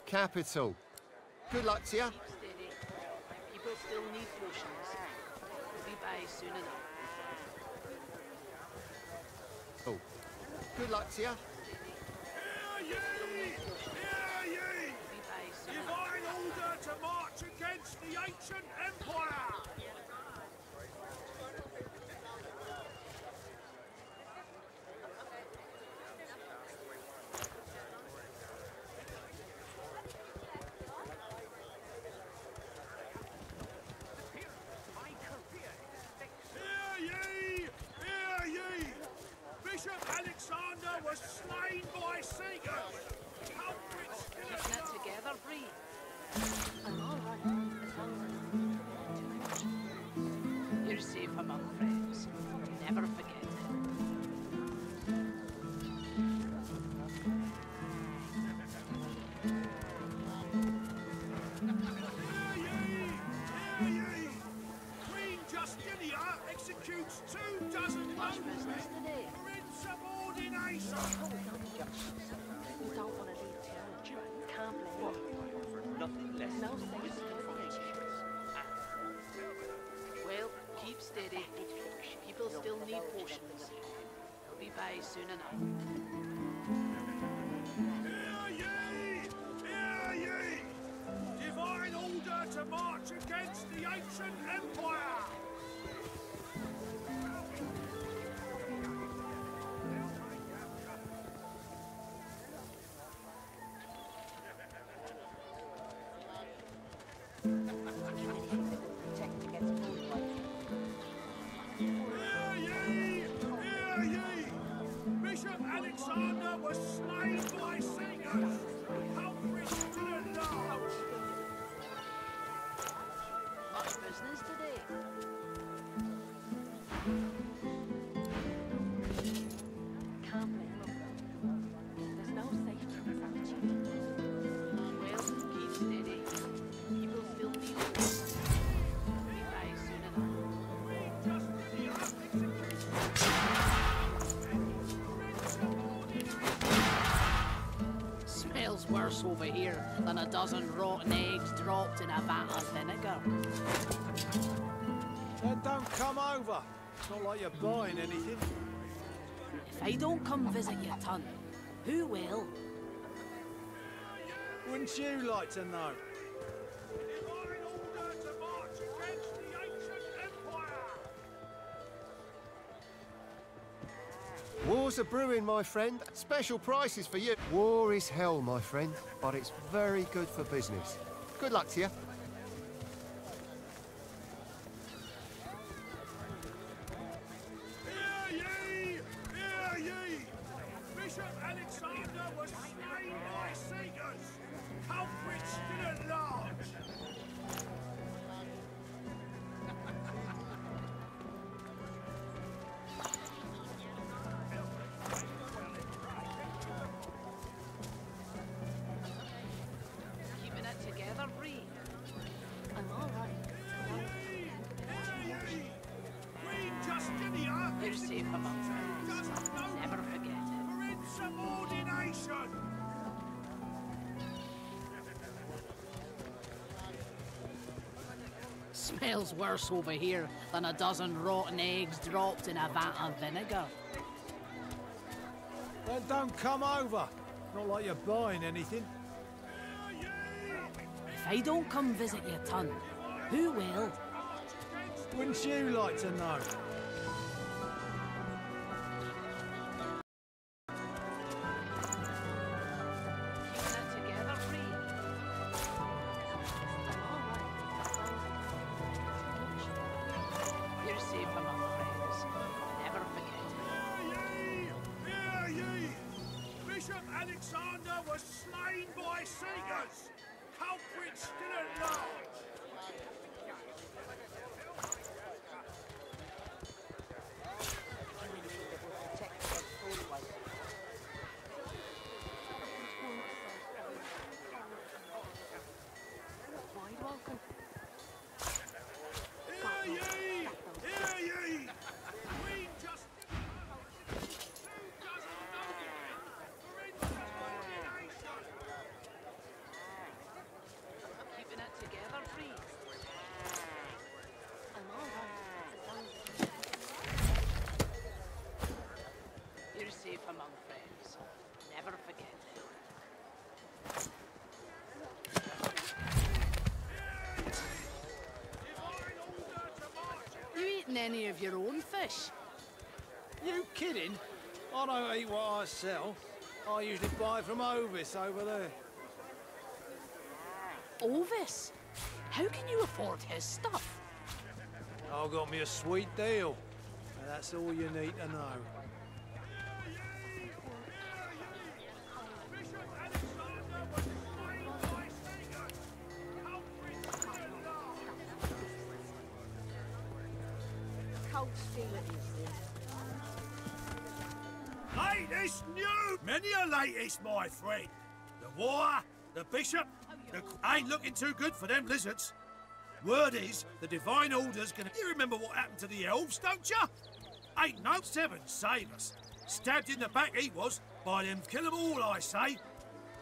Capital. Good luck to you. Keep steady. People still need potions. We'll be by soon enough. Oh. Good luck to you. Hear ye! Hear ye! Divine order to march against the ancient empire! Bishop Alexander was slain by Seekers! Keeping it together, Bree. I'm all right. As long as You're safe among friends. Never forget it. Hear ye! Queen Justinia executes 24 Much business today. for insubordination! we don't want to leave territory. Can't blame you. Nothing less No than safe wisdom from ancients. Well, keep steady. People still need potions. We'll be by soon enough. Hear ye! Hear ye! Divine order to march against the ancient empire! Protect against cold life. Hear ye! Hear ye! Bishop Alexander was slain by Seekers! Culprits to the large! Much business today. Can't blame them. There's no safety in this attitude. Well, keep steady. People still need potions. We'll be by soon enough. Queen Justinia executes Smells worse over here than a dozen rotten eggs dropped in a vat of vinegar. Then don't come over. It's not like you're buying anything. If I don't come visit your ton, who will? Wouldn't you like to know? divine order to march against the ancient empire! Wars are brewing, my friend. Special prices for you. War is hell, my friend, but it's very good for business. Good luck to you. Hear ye! Hear ye! Bishop Alexander was slain by Seekers! Culprits still at large! Keeping it together, Bree. I'm all right. Hear ye! Queen Justinia You're safe among friends. doesn't know Never forget it. for insubordination! Smells worse over here than a dozen rotten eggs dropped in a vat of vinegar. Then don't come over. Not like you're buying anything. If I don't come visit your ton, who will? Wouldn't you like to know? Keeping it together, Bree. I'm all right. You're safe among friends. Never forget it. Hear ye! Bishop Alexander was slain by Seekers! Culprits still at large! Protect against cold life. Wide welcome. Hear ye! Hear ye! Queen Justinia executes 24 for insubordination! among friends. Never forget it. You eating any of your own fish? You kidding? I don't eat what I sell. I usually buy from Ovis over there. Ovis? How can you afford his stuff? I got me a sweet deal. And that's all you need to know. Cold steel it is then. Latest news! Many a latest, my friend. The war, the bishop, ain't looking too good for them lizards. Word is, the Divine Order's gonna... You remember what happened to the elves, don't ya? Ain't no seven save us. Stabbed in the back he was, by them kill 'em all, I say.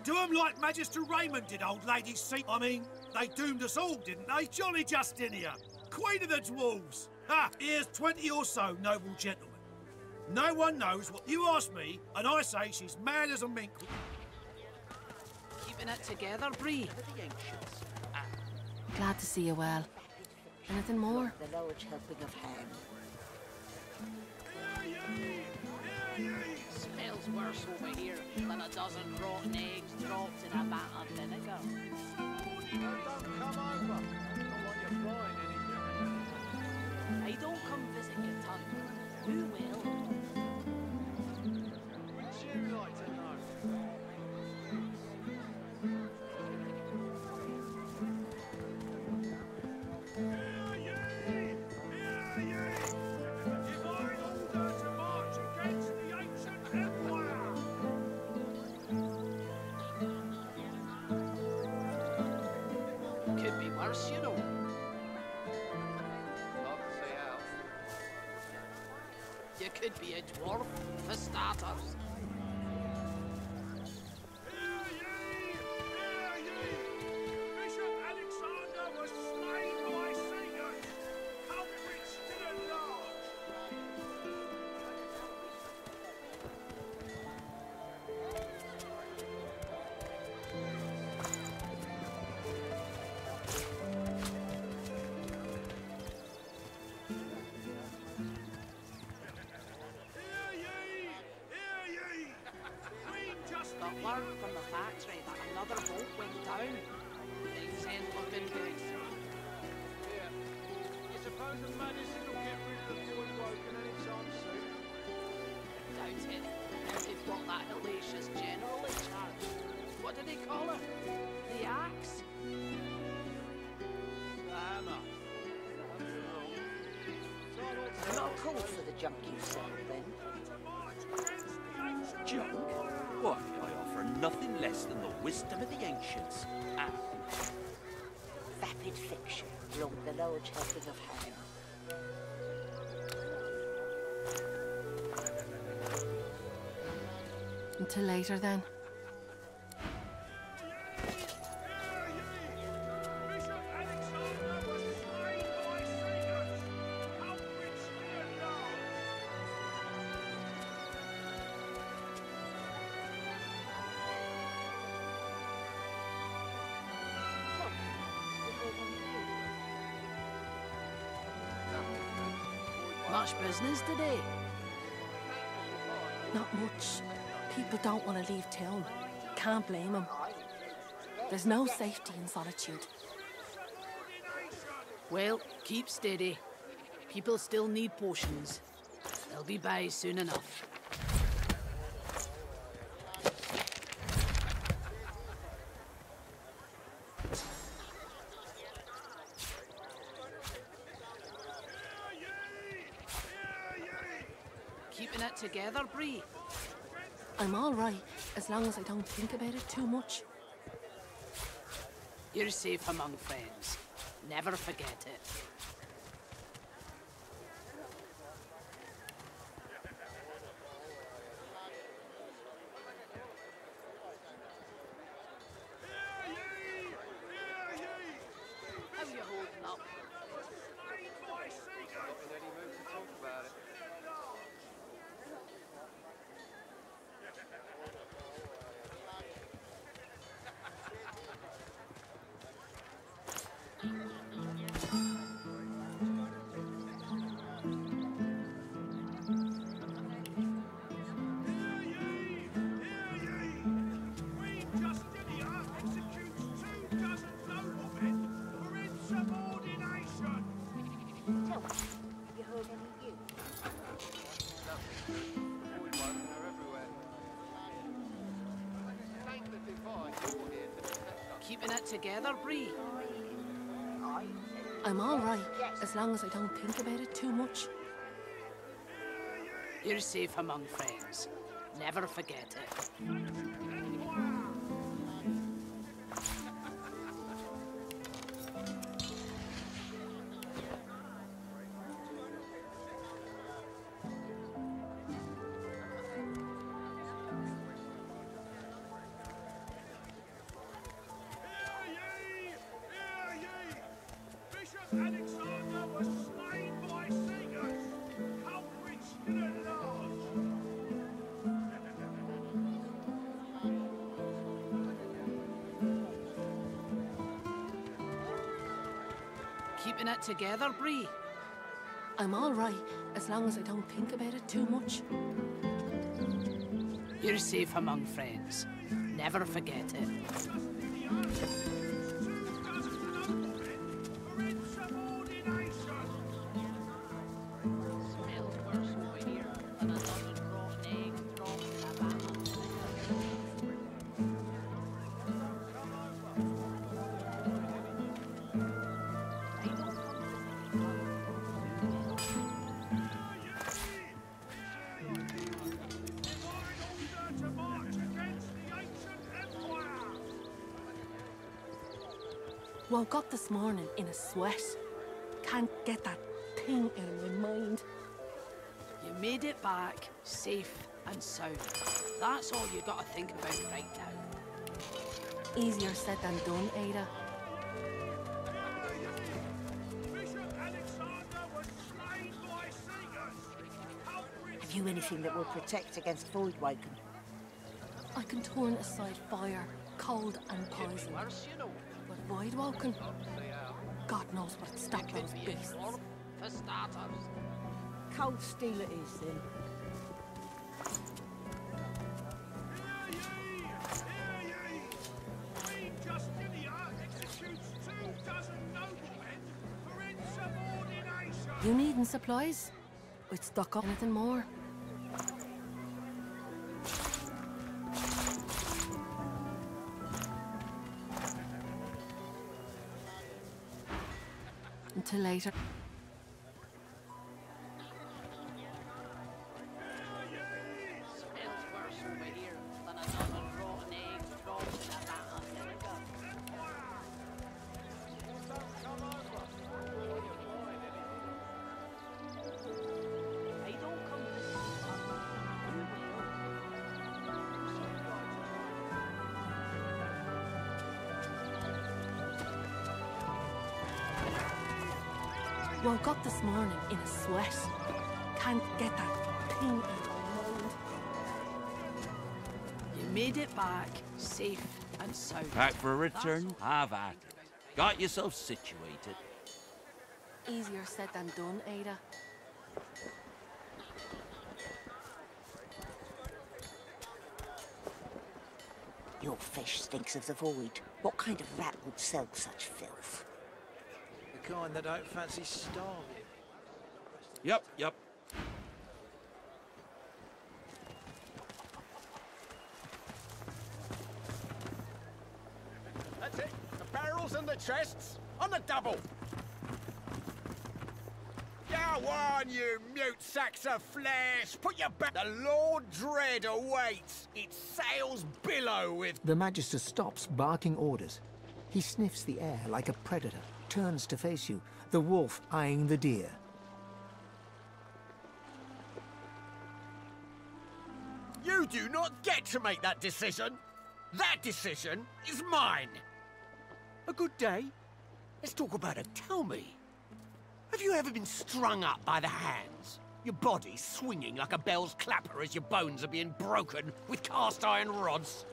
Do 'em like Magister Raymond did, old lady see. I mean, they doomed us all, didn't they? Jolly Justinia, Queen of the Dwarves. Ha! Here's 20 or so noble gentlemen. No one knows what you ask me, and I say she's mad as a mink. Keeping it together, Bree. The ancients. Glad to see you well. Anything more? The Lord's helping of hand. Smells worse over here than a dozen rotten eggs dropped in a vat of vinegar. Don't come over. Not like you're buying anything. I don't come visit your ton. Who will? Wouldn't you like to know? Could be worse, you know. Hard to see how. You could be a dwarf, for starters. Bishop Alexander was slain by Sagan. Culprits still at large. Got word from the factory that another boat went down. Things ain't looking good. Yeah. You suppose the medicine will get rid of the boy broken anytime soon? Doubt it. Now they've got that hellacious general in charge. What do they call her? The axe? The hammer. Not called for the junk you sell then. Junk? Why, I offer nothing less than the wisdom of the ancients. Vapid fiction, long the Lord's helping of hand. Until later then. Bishop Alexander was slain by Sagan. Culprits still at large. Much business today? Not much. People don't want to leave town. Can't blame them. There's no safety in solitude. Well, keep steady. People still need potions. They'll be by soon enough. Keeping it together, Bree? I'm all right, as long as I don't think about it too much. You're safe among friends. Never forget it. How you holding up? Slain by Sagan. In any mood to talk about it. Keeping it together, Bree? I'm all right, as long as I don't think about it too much. You're safe among friends. Never forget it. Alexander was slain by singers. Culprits still at large. Keeping it together, Bree? I'm all right, as long as I don't think about it too much. You're safe among friends. Never forget it. Woke up this morning in a sweat. Can't get that thing out of my mind. You made it back, safe and sound. That's all you gotta think about right now. Easier said than done, Ada. Have you anything that will protect against void waking? I can turn aside fire, cold and poison. But void woken? God knows what'd stop those beasts. For starters. Cold steel it is, then. You needin' supplies? I'd stock up anything more. Until later. Smells worse over here than a dozen rotten eggs dropped in a vat of vinegar. They don't come to see us. Woke up this morning in a sweat. Can't get that thing out of my mind. You made it back, safe and sound. Back for a return? Have at it. Got yourself situated. Easier said than done, Ada. Your fish stinks of the void. What kind of rat would sell such filth? The kind that don't fancy starving. Yep. That's it. The barrels and the chests on the double. Go on, you mute sacks of flesh. Put your back. The Lord Dread awaits. Its sails billow with. The Magister stops, barking orders. He sniffs the air like a predator, turns to face you, the wolf eyeing the deer. You do not get to make that decision. That decision is mine. A good day? Let's talk about it. Tell me. Have you ever been strung up by the hands? Your body swinging like a bell's clapper as your bones are being broken with cast iron rods?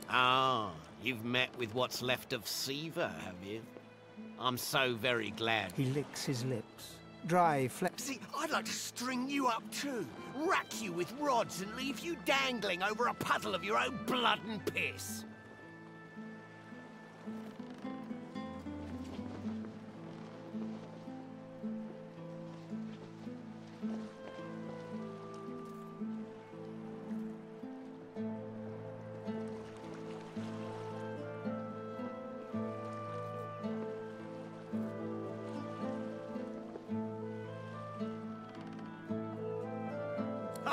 Ah, you've met with what's left of Siva, have you? I'm so very glad. He licks his lips. Dry flex. See, I I'd like to string you up too, rack you with rods and leave you dangling over a puddle of your own blood and piss.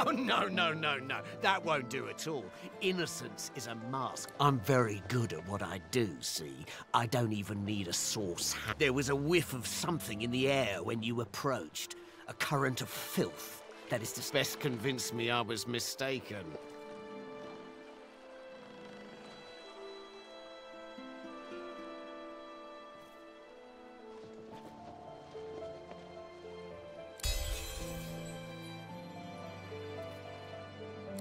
Oh, no, no, no, no. That won't do at all. Innocence is a mask. I'm very good at what I do, see? I don't even need a sauce. There was a whiff of something in the air when you approached. A current of filth. That is to best convince me I was mistaken.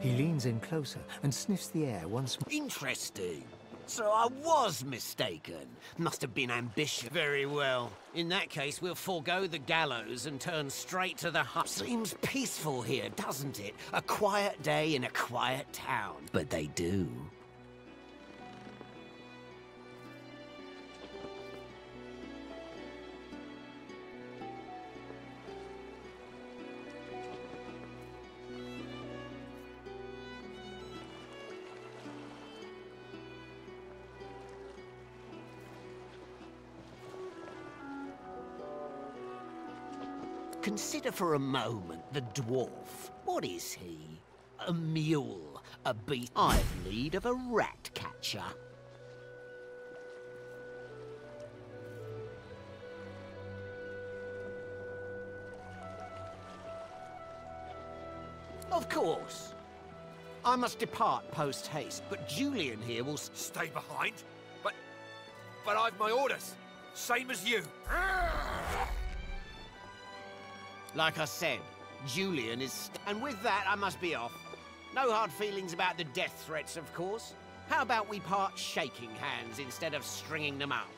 He leans in closer and sniffs the air once more. Interesting. So I was mistaken. Must have been ambitious. Very well. In that case, we'll forego the gallows and turn straight to the hut. Seems peaceful here, doesn't it? A quiet day in a quiet town. But they do. Consider for a moment the dwarf. What is he? A mule, a beast. I've need of a rat catcher. Of course. I must depart post-haste, but Julian here will stay behind. But I've my orders, same as you. Like I said, Julian is... And with that, I must be off. No hard feelings about the death threats, of course. How about we part shaking hands instead of stringing them up?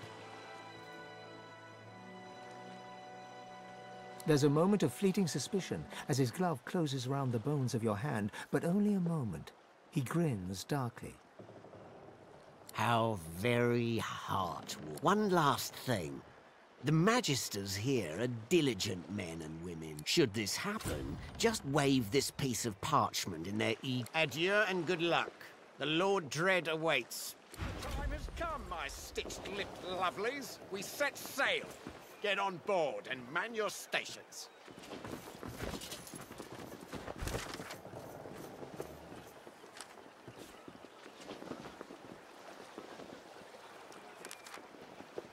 There's a moment of fleeting suspicion as his glove closes around the bones of your hand, but only a moment. He grins darkly. How very heartwarming. One last thing. The Magisters here are diligent men and women. Should this happen, just wave this piece of parchment in their Adieu and good luck. The Lord Dread awaits. Time has come, my stitched-lipped lovelies. We set sail. Get on board and man your stations.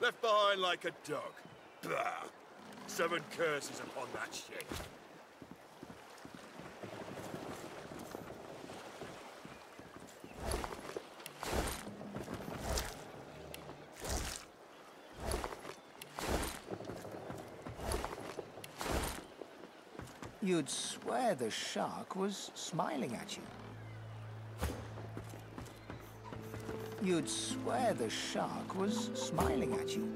Left behind like a dog. Bah! 7 curses upon that shit. You'd swear the shark was smiling at you. You'd swear the shark was smiling at you.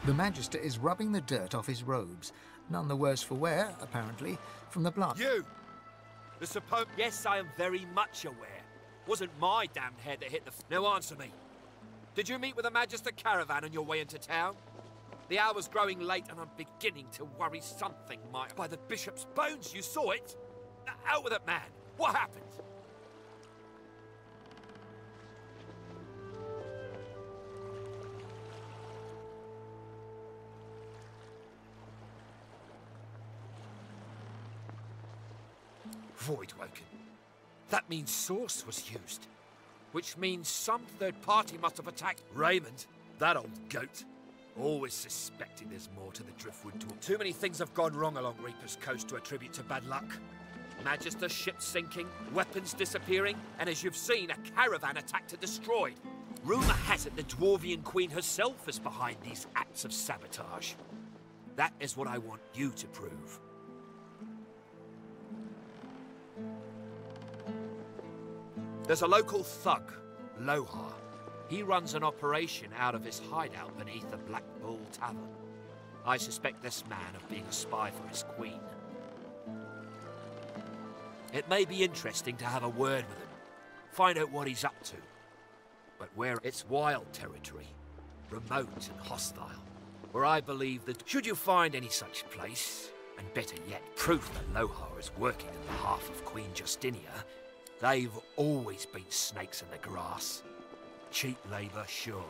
The Magister is rubbing the dirt off his robes, none the worse for wear, apparently, from the blood. You! The supposed... Yes, I am very much aware. Wasn't my damned head that hit the... Now answer me. Did you meet with a Magister caravan on your way into town? The hour's growing late and I'm beginning to worry something might... By the Bishop's bones, you saw it? Out with it, man. What happened? Voidwoken. That means Source was used. Which means some third party must have attacked Raymond, that old goat. Always suspecting there's more to the Driftwood talk. Too many things have gone wrong along Reaper's Coast to attribute to bad luck. Magister ships sinking, weapons disappearing, and as you've seen, a caravan attacked and destroyed. Rumour has it the Dwarvian Queen herself is behind these acts of sabotage. That is what I want you to prove. There's a local thug, Lohar. He runs an operation out of his hideout beneath the Black Bull Tavern. I suspect this man of being a spy for his queen. It may be interesting to have a word with him, find out what he's up to. But where it's wild territory, remote and hostile, where I believe that should you find any such place, and better yet, proof that Lohar is working on behalf of Queen Justinia, they've always been snakes in the grass. Cheap labour, sure.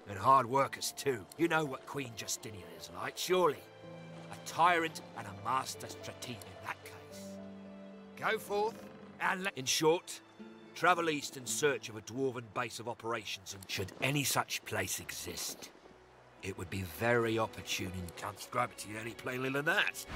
And hard workers too. You know what Queen Justinia is like, surely. A tyrant and a master strategic in that case. Go forth and in short, travel east in search of a dwarven base of operations, and should any such place exist, it would be very opportune and can't describe it to you any plainly than that.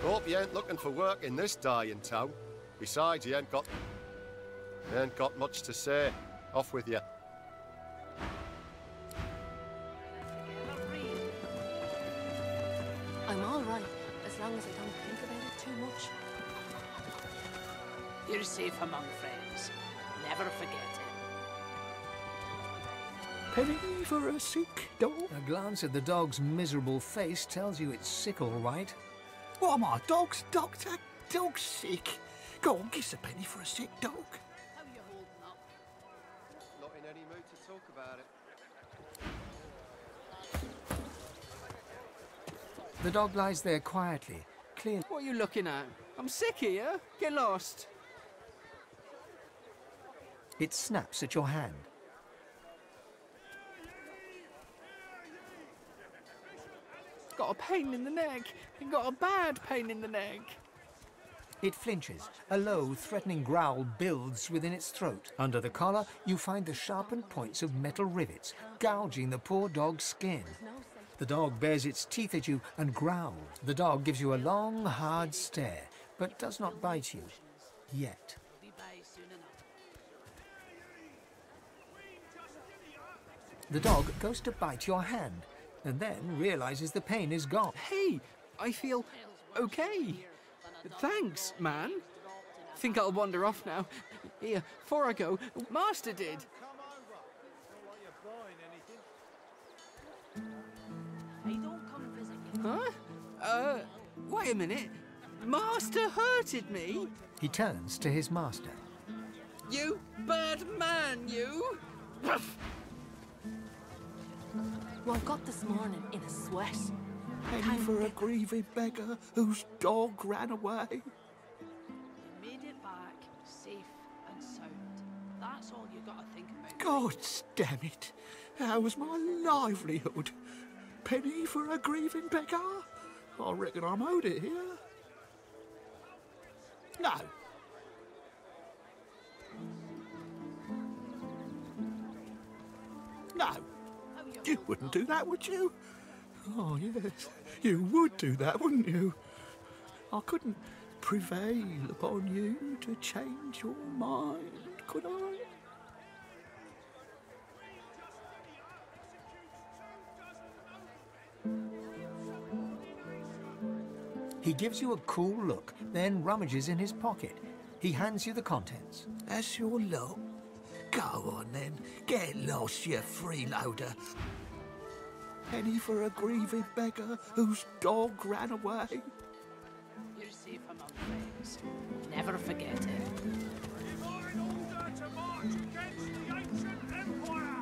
Hope you ain't looking for work in this dying town. Besides, you ain't got much to say. Off with you. I'm all right, as long as I don't think about it too much. You're safe among friends. Never forget it. Penny for a sick dog? A glance at the dog's miserable face tells you it's sick, all right. What am I, dog's doctor? Dog's sick. Go on, kiss a penny for a sick dog. How you holding up? Not in any mood to talk about it. The dog lies there quietly, clearly. What are you looking at? I'm sick here. Get lost. It snaps at your hand. Got a pain in the neck. Got a bad pain in the neck. It flinches. A low, threatening growl builds within its throat. Under the collar, you find the sharpened points of metal rivets, gouging the poor dog's skin. The dog bares its teeth at you and growls. The dog gives you a long, hard stare, but does not bite you. Yet. Be by soon enough. The dog goes to bite your hand, and then realizes the pain is gone. Hey, I feel okay. Thanks, man. Think I'll wander off now. Here, before I go, Master did. Hey, don't come visit me. Huh? Wait a minute. Master hurted me? He turns to his master. You bad man, you! Woke up this morning in a sweat. Penny for a grieving beggar whose dog ran away. You made it back, safe and sound. That's all you gotta think about. God damn it. How was my livelihood? Penny for a grieving beggar? I reckon I'm owed it here. No. No. You wouldn't do that, would you? Oh, yes. You would do that, wouldn't you? I couldn't prevail upon you to change your mind, could I? He gives you a cool look, then rummages in his pocket. He hands you the contents. That's your lot. Go on then, get lost, you freeloader. Penny for a grieving beggar whose dog ran away. You're safe among friends. Never forget it. Divine order to march against the ancient empire!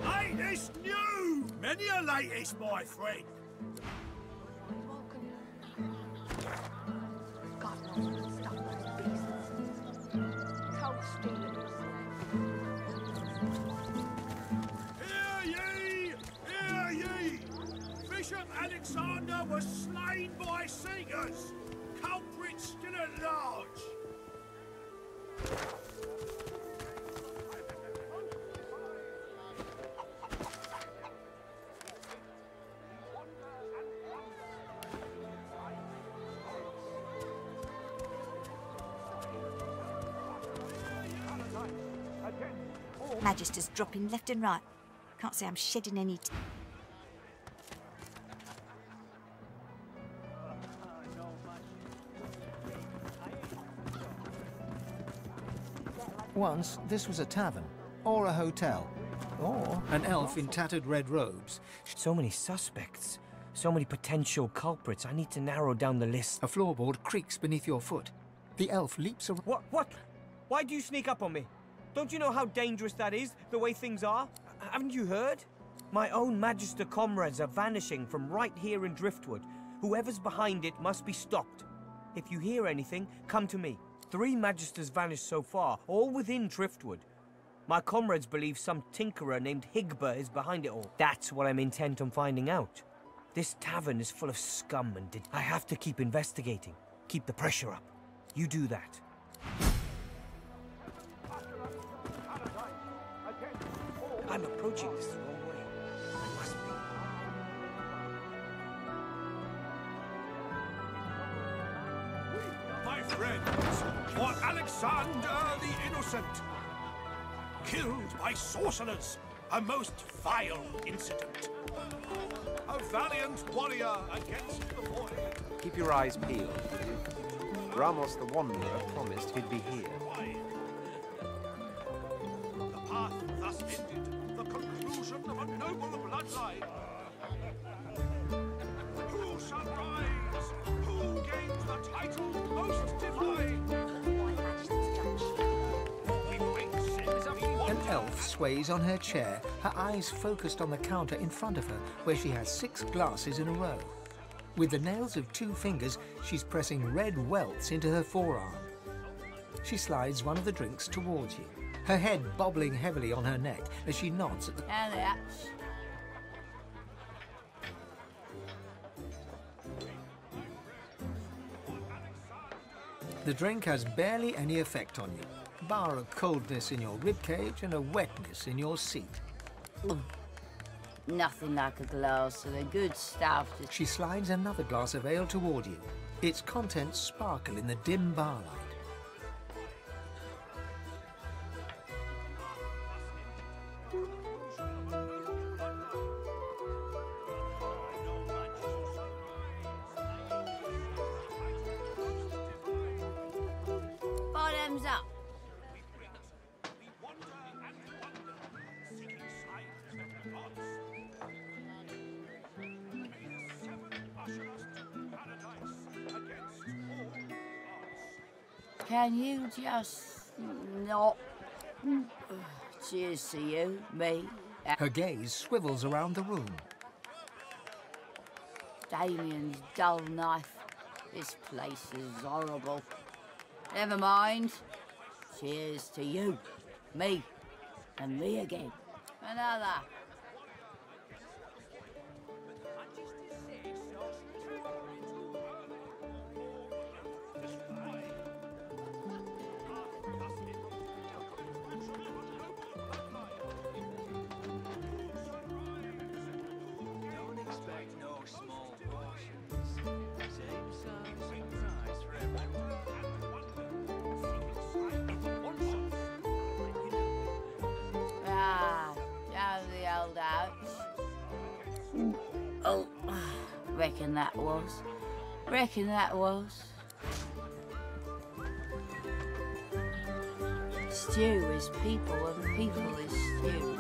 Hey, this new! Many a latest, my friend. was slain by singers. Culprit still at large. Magister's dropping left and right. Can't say I'm shedding any. Once, this was a tavern, or a hotel, or an elf in tattered red robes. So many suspects, so many potential culprits. I need to narrow down the list. A floorboard creaks beneath your foot. The elf leaps around. What? Why do you sneak up on me? Don't you know how dangerous that is, the way things are? Haven't you heard? My own Magister comrades are vanishing from right here in Driftwood. Whoever's behind it must be stopped. If you hear anything, come to me. 3 Magisters vanished so far, all within Driftwood. My comrades believe some tinkerer named Higba is behind it all. That's what I'm intent on finding out. This tavern is full of scum and I have to keep investigating. Keep the pressure up. You do that. I'm approaching this the wrong way. I must be. My friends, for Alexander the Innocent. Killed by sorcerers, a most vile incident. A valiant warrior against the void. Keep your eyes peeled. Ramos the Wanderer promised he'd be here. The path thus ended, the conclusion of a noble bloodline. Who shall rise? Who gains the title most divine? An elf sways on her chair, her eyes focused on the counter in front of her, where she has 6 glasses in a row. With the nails of 2 fingers, she's pressing red welts into her forearm. She slides one of the drinks towards you, her head bobbling heavily on her neck as she nods at the... The drink has barely any effect on you, bar a coldness in your ribcage and a wetness in your seat. Nothing like a glass of the good stuff. She slides another glass of ale toward you. Its contents sparkle in the dim barlight. Bottoms up. Can you just not? Cheers to you, me. Her gaze swivels around the room. Damien's dull knife. This place is horrible. Never mind. Cheers to you, me, and me again. Another. Oh, reckon that was. Stew is people and people is stew.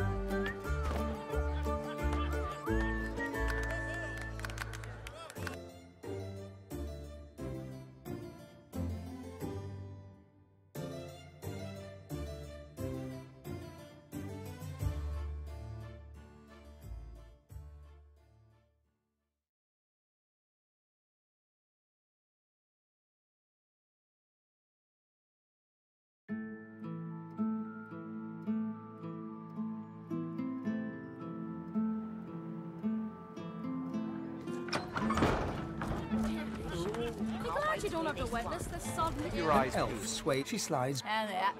You glad you don't have to witness this sudden Your eyes An elf peeled. sway. She slides. And that.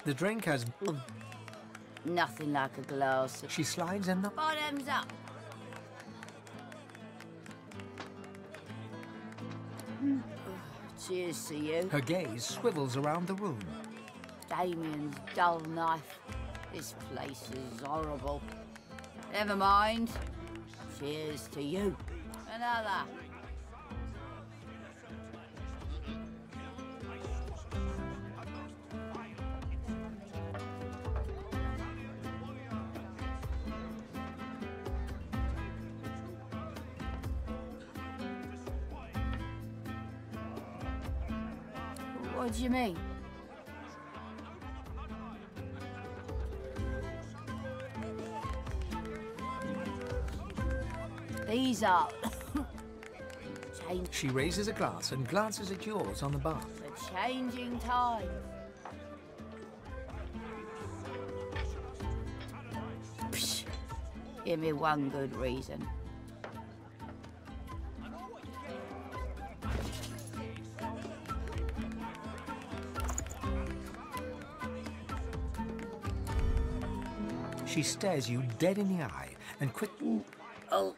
The drink has. Nothing like a glass. She slides and. Bottoms up. Cheers to you. Her gaze swivels around the room. Damien's dull knife. This place is horrible. Never mind. Cheers to you. Another. What do you mean? These are... She raises a glass and glances at yours on the bar. The changing time. Psh, give me one good reason. She stares you dead in the eye and quick. Oh,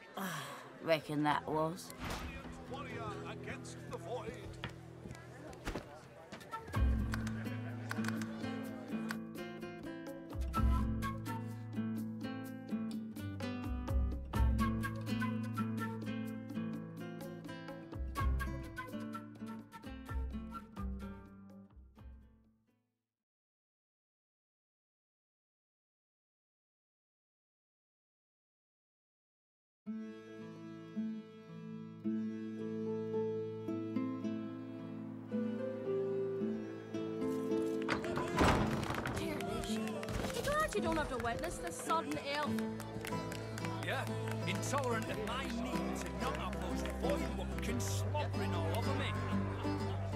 reckon that was. You don't have to witness this sudden elf. Yeah, intolerant of my needs and not of those void watkins slobbering all over me.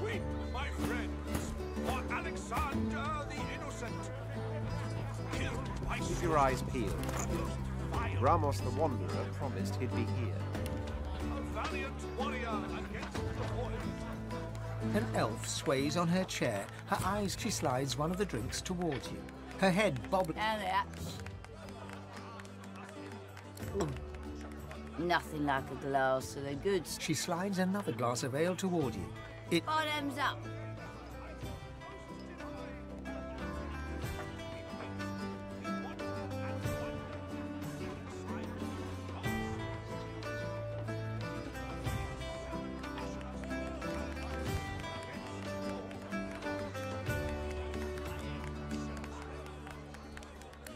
Weep, my friends, for Alexander the Innocent. Killed by Keep your eyes peeled. Ramos the Wanderer promised he'd be here. a valiant warrior against the void. An elf sways on her chair. Her eyes. She slides one of the drinks towards you. Her head bobbles. And that. Nothing like a glass of the goods. She slides another glass of ale toward you. It. Bottoms up.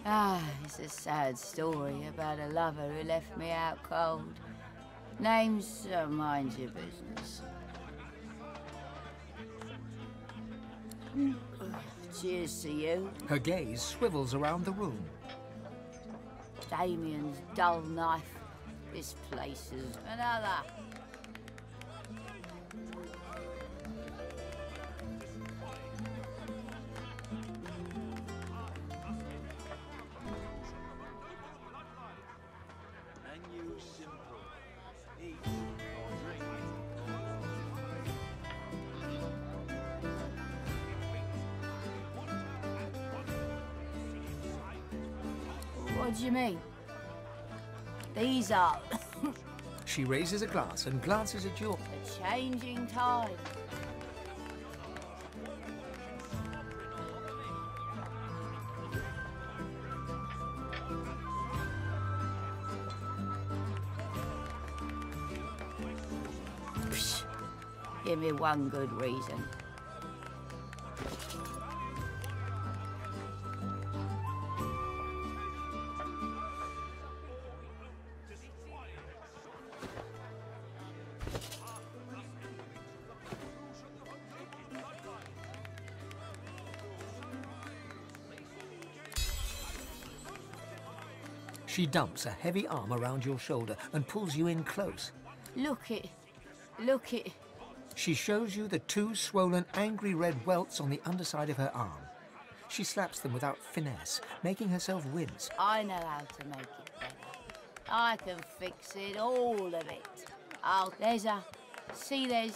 Ah, it's a sad story about a lover who left me out cold. Name's mind your business. Cheers to you. Her gaze swivels around the room. Damien's dull knife. This place is another. What do you mean? These are... She raises a glass and glances at you. The changing time. Psh, give me one good reason. She dumps a heavy arm around your shoulder and pulls you in close. Look it. Look it. She shows you the two swollen, angry red welts on the underside of her arm. She slaps them without finesse, making herself wince. I know how to make it better. I can fix it, all of it. Oh, there's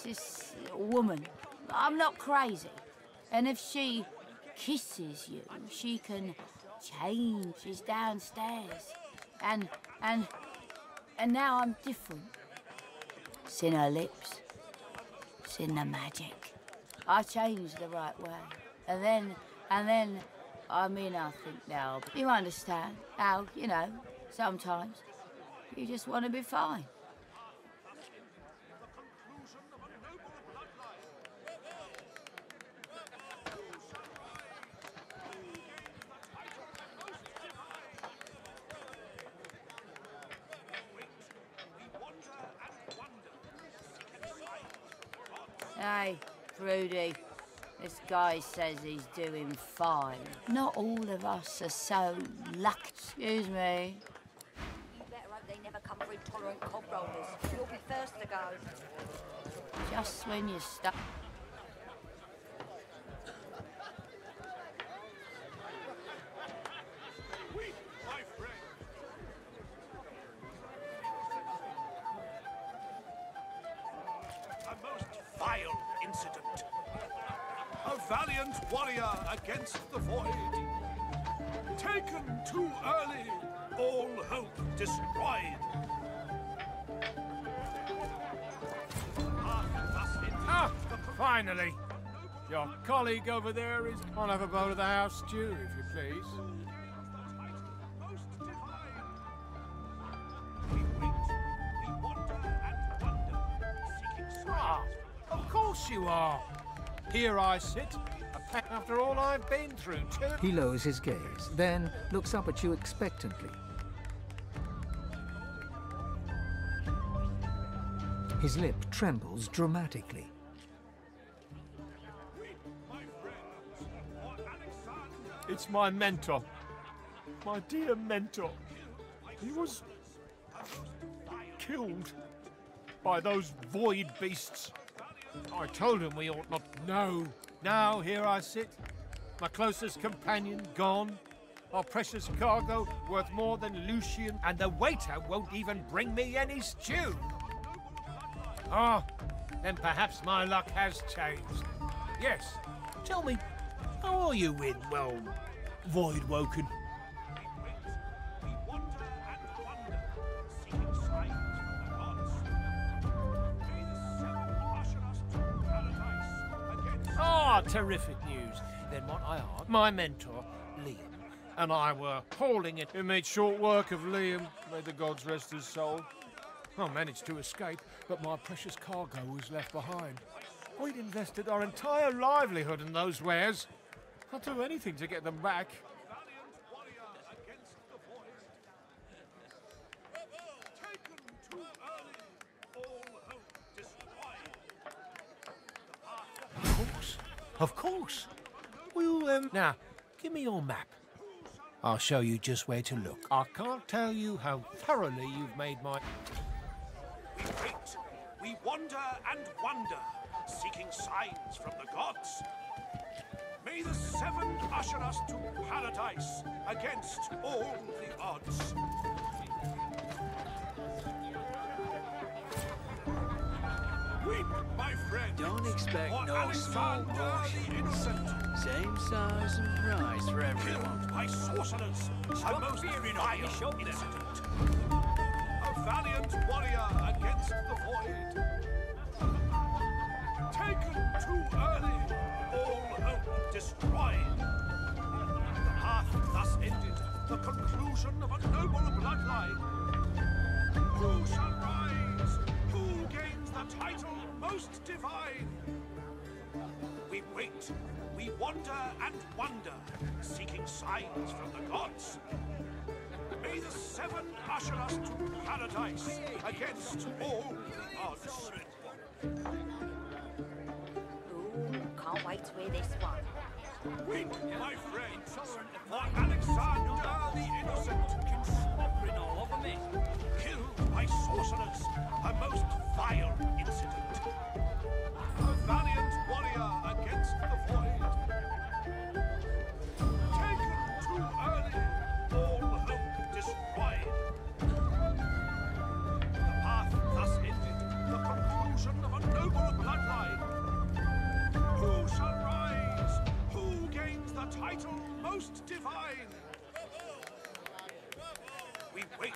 this woman. I'm not crazy. And if she kisses you, she can change. She's downstairs. And now I'm different. It's in her lips. It's in the magic. I changed the right way. And then, I think now, you understand how, sometimes you just want to be fine. Hey, Prudy, this guy says he's doing fine. Not all of us are so lucky. Excuse me. You better hope they never come for intolerant cob rollers. You'll be first to go. Just when you're stuck. Vile incident. A valiant warrior against the void. Taken too early, all hope destroyed. Ah, finally. Your colleague over there is on have a bowl of the house stew, if you please. Of course you are. Here I sit, a pack after all I've been through, too. He lowers his gaze, then looks up at you expectantly. His lip trembles dramatically. It's my mentor. My dear mentor. He was killed by those void beasts. I told him we ought not. No. Now here I sit, my closest companion gone, our precious cargo worth more than Lucian, and the waiter won't even bring me any stew. Ah, then perhaps my luck has changed. Yes. Tell me, how are you in, well, Void Woken? Ah, terrific news. Then what I are, my mentor, Liam, and I were hauling it. We made short work of Liam, may the gods rest his soul. I managed to escape, but my precious cargo was left behind. We'd invested our entire livelihood in those wares. I'd do anything to get them back. Of course. Well, now, give me your map. I'll show you just where to look. I can't tell you how thoroughly you've made my... We wait, we wander and wonder, seeking signs from the gods. May the seven usher us to paradise against all the odds. Weep, my friend. Don't expect for no small Alexander the Innocent. Same size and price for everyone. Killed by sorcerers, a most vile incident. A valiant warrior against the void. Taken too early, all hope destroyed. The path thus ended, the conclusion of a noble bloodline. Who shall rise? Who gains the title most divine? We wait, we wander and wonder, seeking signs from the gods. May the seven usher us to paradise against all the odds. Ooh, can't wait to hear this one. Weep, my friends, for Alexander the Innocent. Slobbering all over me. Killed by sorcerers, a most vile incident. A valiant warrior against the void. most divine. We wait,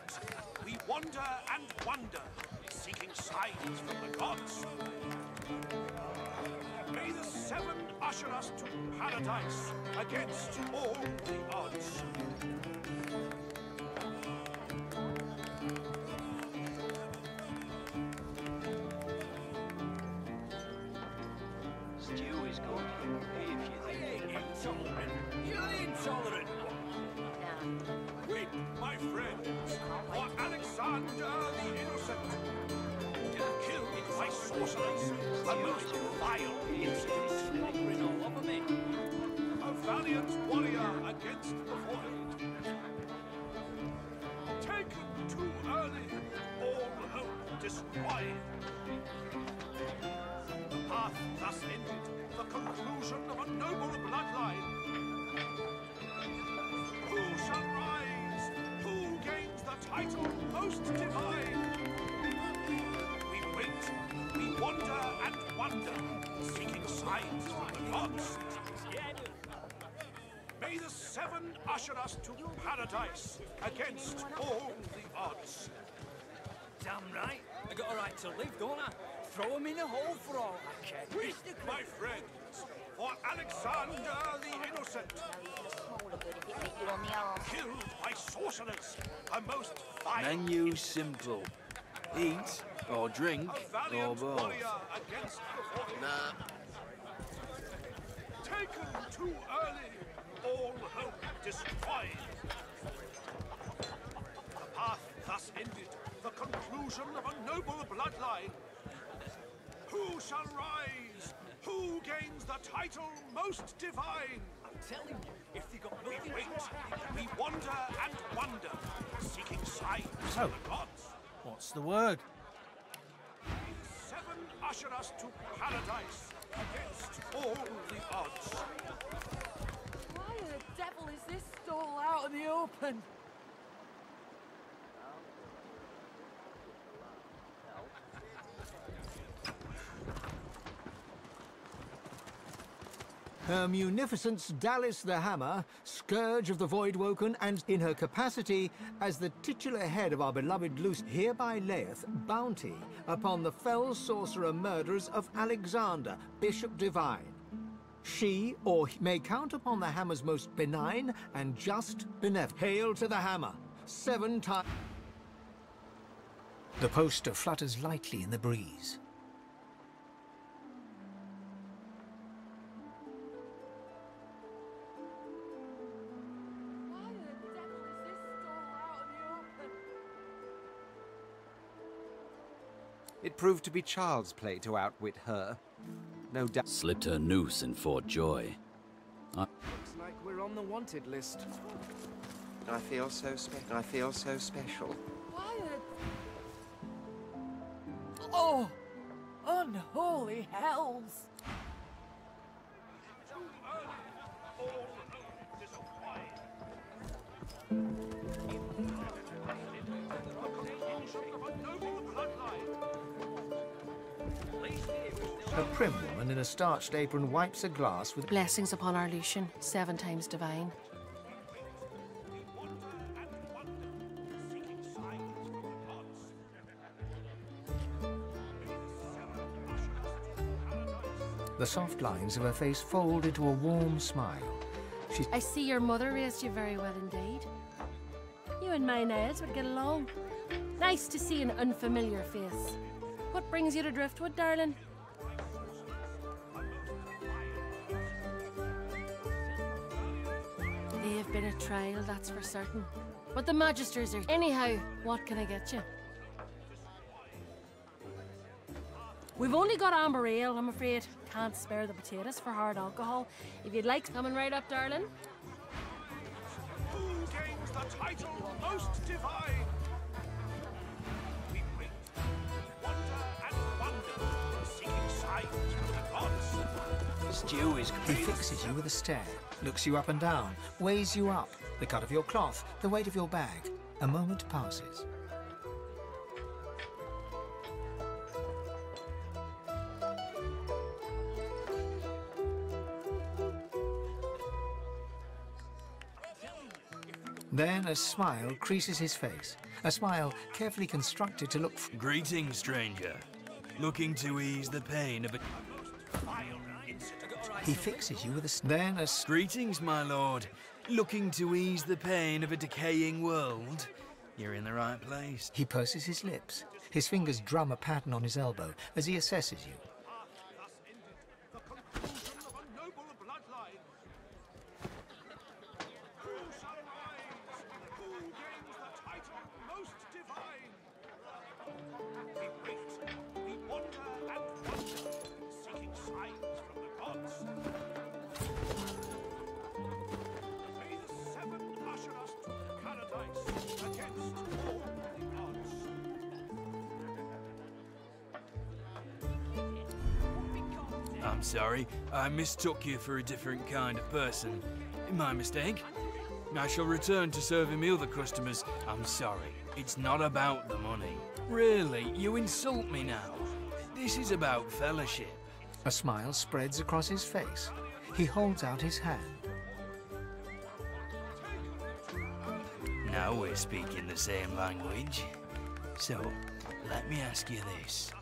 we wander and wonder, seeking signs from the gods. May the seven usher us to paradise against all the odds. Stew is good. If you think intolerant, you're intolerant. Weep, my friends, for Alexander the Innocent, killed by sorcerers, a most vile incident. A valiant warrior against the void. Taken too early, all hope destroyed. The path thus ended, the conclusion of a noble bloodline. Who shall rise? Who gains the title most divine? We wait, we wander and wonder, seeking signs from the gods. May the seven usher us to paradise against all the odds. Damn right. I got a right to live, don't I? Throw him in a hole for all I care. Weep, my friends, for Alexander the Innocent, killed by sorcerers, a most vile. Menu simple. Eat or drink or both. Against the void. Taken too early, all hope destroyed. The path thus ended, the conclusion of a noble bloodline. Who shall rise? Who gains the title most divine? I'm telling you, if they got We nothing wait, to we wander and wonder, seeking signs So, from the gods. what's the word? Seven usher us to paradise against all the odds. Why the devil is this stall out in the open? Her Munificence Dallis the Hammer, Scourge of the Voidwoken, and in her capacity as the titular head of our beloved Luce, hereby layeth bounty upon the fell sorcerer murderers of Alexander, Bishop Divine. She or he may count upon the Hammer's most benign and just benevolence. Hail to the Hammer, 7 times. The poster flutters lightly in the breeze. It proved to be child's play to outwit her. No doubt. Slipped her noose in Fort Joy. Looks like we're on the wanted list. I feel so special. Why the... Oh! Unholy hells! A prim woman in a starched apron wipes a glass with Blessings upon our Lucian, 7 times divine. the soft lines of her face fold into a warm smile. I see your mother raised you very well indeed. You and my Niles would get along. Nice to see an unfamiliar face. What brings you to Driftwood, darling? They have been a trial, that's for certain. But the Magisters are... Anyhow, what can I get you? We've only got amber ale, I'm afraid. Can't spare the potatoes for hard alcohol. If you'd like, coming right up, darling. Who gains the title most divine? We wait, we wonder and wonder, seeking signs from the gods. Stew is... He fixes you with a stare, looks you up and down, weighs you up, the cut of your cloth, the weight of your bag. A moment passes. Then a smile creases his face. A smile carefully constructed to look... Greetings, stranger. Looking to ease the pain of a... He fixes you with a... Then a... Greetings, my lord. Looking to ease the pain of a decaying world. You're in the right place. He purses his lips. His fingers drum a pattern on his elbow as he assesses you. I'm sorry, I mistook you for a different kind of person. My mistake. I shall return to serving me other customers. I'm sorry, it's not about the money. Really, you insult me now. This is about fellowship. A smile spreads across his face. He holds out his hand. Now we're speaking the same language. So, let me ask you this.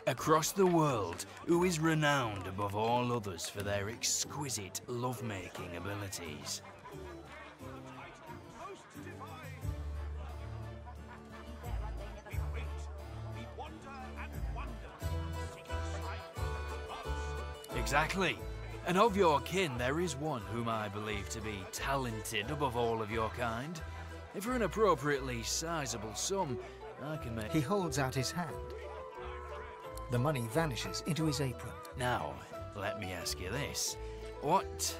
Across the world, who is renowned above all others for their exquisite love-making abilities? Exactly. And of your kin, there is one whom I believe to be talented above all of your kind. For an appropriately sizable sum, I can make... He holds out his hand. The money vanishes into his apron. Now, let me ask you this. What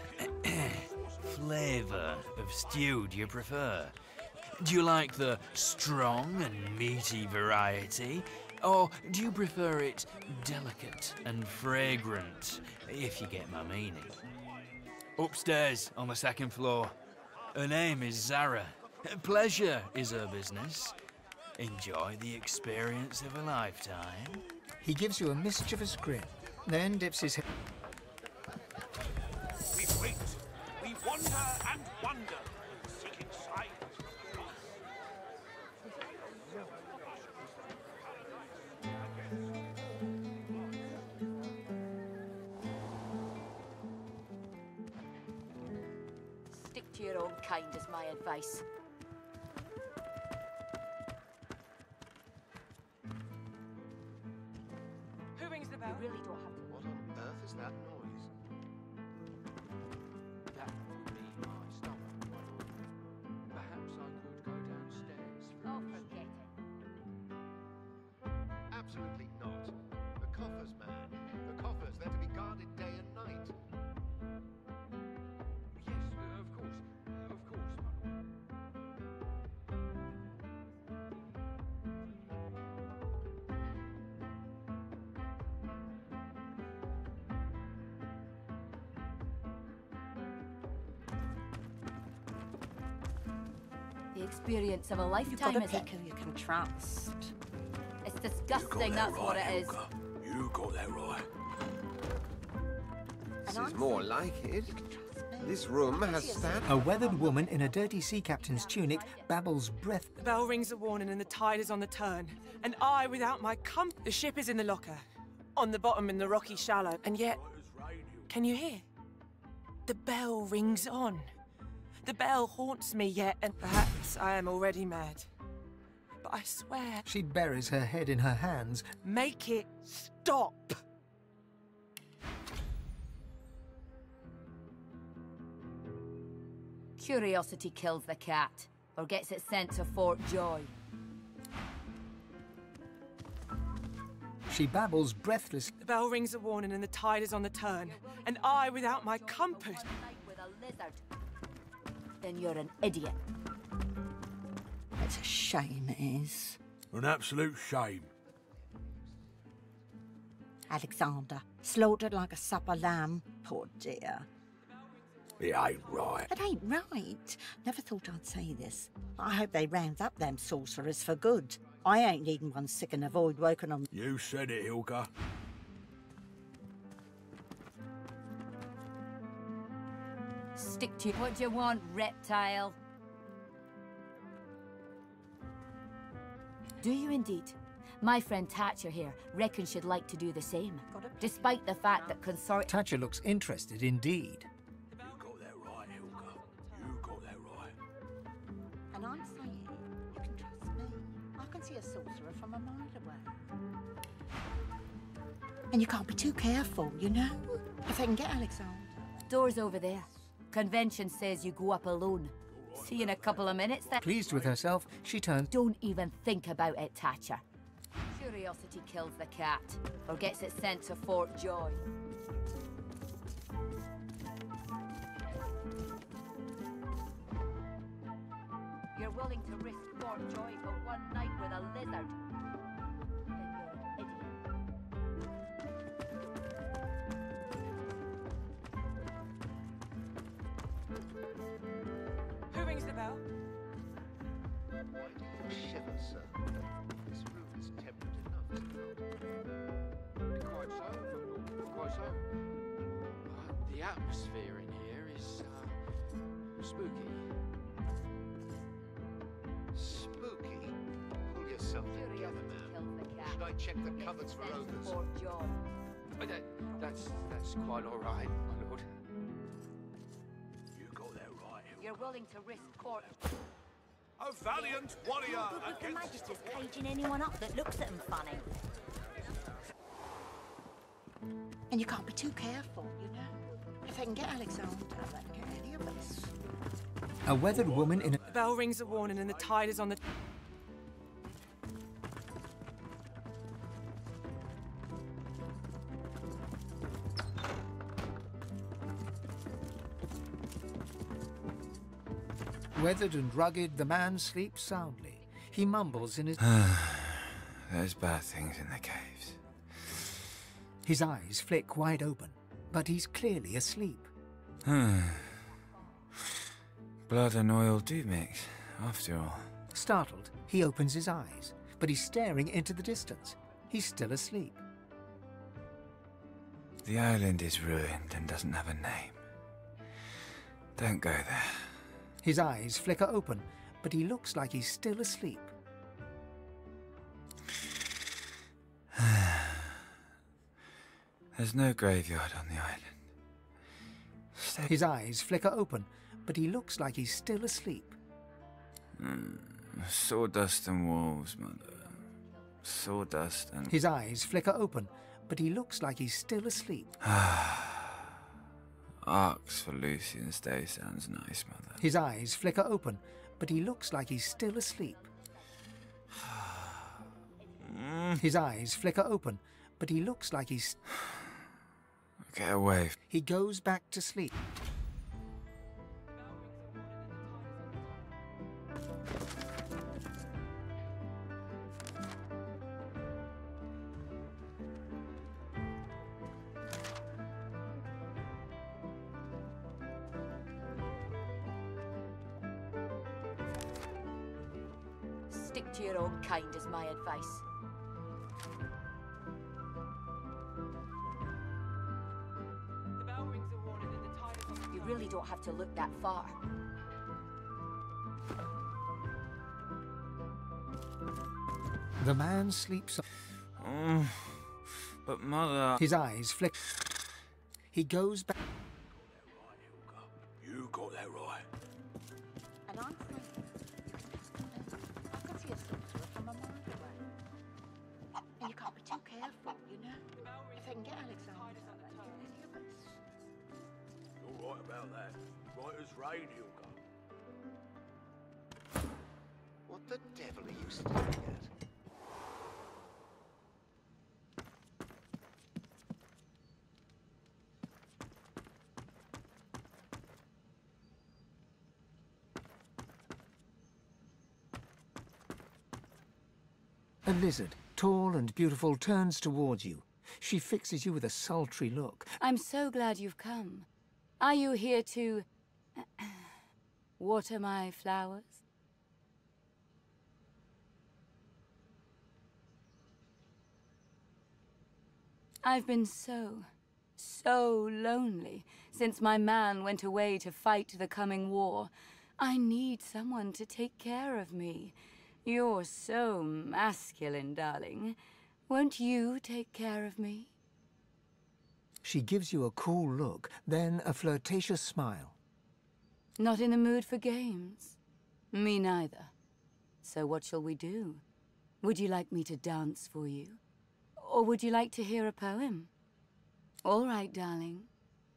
flavour of stew do you prefer? Do you like the strong and meaty variety? Or do you prefer it delicate and fragrant, if you get my meaning? Upstairs, on the second floor. Her name is Zara. Pleasure is her business. Enjoy the experience of a lifetime. He gives you a mischievous grin, then dips his head. We wait, we wonder and wonder, seeking signs. Stick to your own kind is my advice. Who rings the bell? You really don't have to. What on earth is that noise? That would be my stomach, my lord. Perhaps I could go downstairs for Oh, forget it. Absolutely not. The coffers, man. The coffers, they're to be guarded day and night. Yes, of course, my lord. The experience of a lifetime, You've got a is it? pick of you can trust. It's disgusting, that's what it is. You got that right. This is more like it. This room has stand. A weathered woman in a dirty sea captain's tunic babbles breath. The bell rings a warning and the tide is on the turn. And I, without my the ship is in the locker. On the bottom in the rocky shallow. And yet, can you hear? The bell rings on. The bell haunts me yet, and perhaps I am already mad. But I swear... She buries her head in her hands. Make it stop! Curiosity kills the cat, or gets it sent to Fort Joy. She babbles breathless. The bell rings a warning and the tide is on the turn. And I, without my compass... With a lizard. Then you're an idiot. It's a shame, it is. An absolute shame. Alexander, slaughtered like a supper lamb. Poor dear. It ain't right. It ain't right. Never thought I'd say this. I hope they round up them sorcerers for good. I ain't needing one sick in a void woken on... You said it, Hilka. Stick to what you want, reptile. Do you indeed? My friend Thatcher here reckons she'd like to do the same, despite the fact that Thatcher looks interested indeed. You got that right, Hilka. You got that right. And I'm saying, you can trust me. I can see a sorcerer from a mile away. And you can't be too careful, you know? If they can get Alexander. Door's over there. Convention says you go up alone. See you in a couple of minutes then. Pleased with herself, she turns. Don't even think about it, Thatcher. Curiosity kills the cat, or gets it sent to Fort Joy. You're willing to risk Fort Joy for one night with a lizard? Then you're an idiot. Who rings the bell? Why do you shiver, sir? This room is temperate enough to know. Quite so, quite so. The atmosphere in here is spooky. Spooky? Pull yourself together, man. Should I check the cupboards for others? That's quite all right, my lord. You got that right, Hilka. You're willing to risk court. A valiant warrior With the against... Magister's caging anyone up that looks at them funny. And you can't be too careful, you know? If they can get Alexander, they can get any of us. A weathered woman in a... The bell rings a warning and the tide is on the... Weathered and rugged, the man sleeps soundly. He mumbles in his... There's bad things in the caves. His eyes flick wide open, but he's clearly asleep. Blood and oil do mix, after all. Startled, he opens his eyes, but he's staring into the distance. He's still asleep. The island is ruined and doesn't have a name. Don't go there. His eyes flicker open, but he looks like he's still asleep. There's no graveyard on the island. His eyes flicker open, but he looks like he's still asleep. Sawdust and wolves, mother. Sawdust and... His eyes flicker open, but he looks like he's still asleep. Arcs for Lucian's Day sounds nice, mother. His eyes flicker open, but he looks like he's still asleep. His eyes flicker open, but he looks like he's... Get away. He goes back to sleep. Stick to your own kind is my advice. The bell rings a warning and the tide is on the... You really don't have to look that far. The man sleeps. But mother... His eyes flick. He goes back. You got that right. And I'm saying, I can see a sorcerer from a mile away. And you can't be too careful, you know? If they can get Alexander, they can get any of us. You're right about that. Right as rain, Hilka. What the devil are you staring at? A lizard, tall and beautiful, turns towards you. She fixes you with a sultry look. I'm so glad you've come. Are you here to... water my flowers? I've been so lonely since my man went away to fight the coming war. I need someone to take care of me. You're so masculine, darling. Won't you take care of me? She gives you a cool look, then a flirtatious smile. Not in the mood for games? Me neither. So what shall we do? Would you like me to dance for you? Or would you like to hear a poem? All right, darling.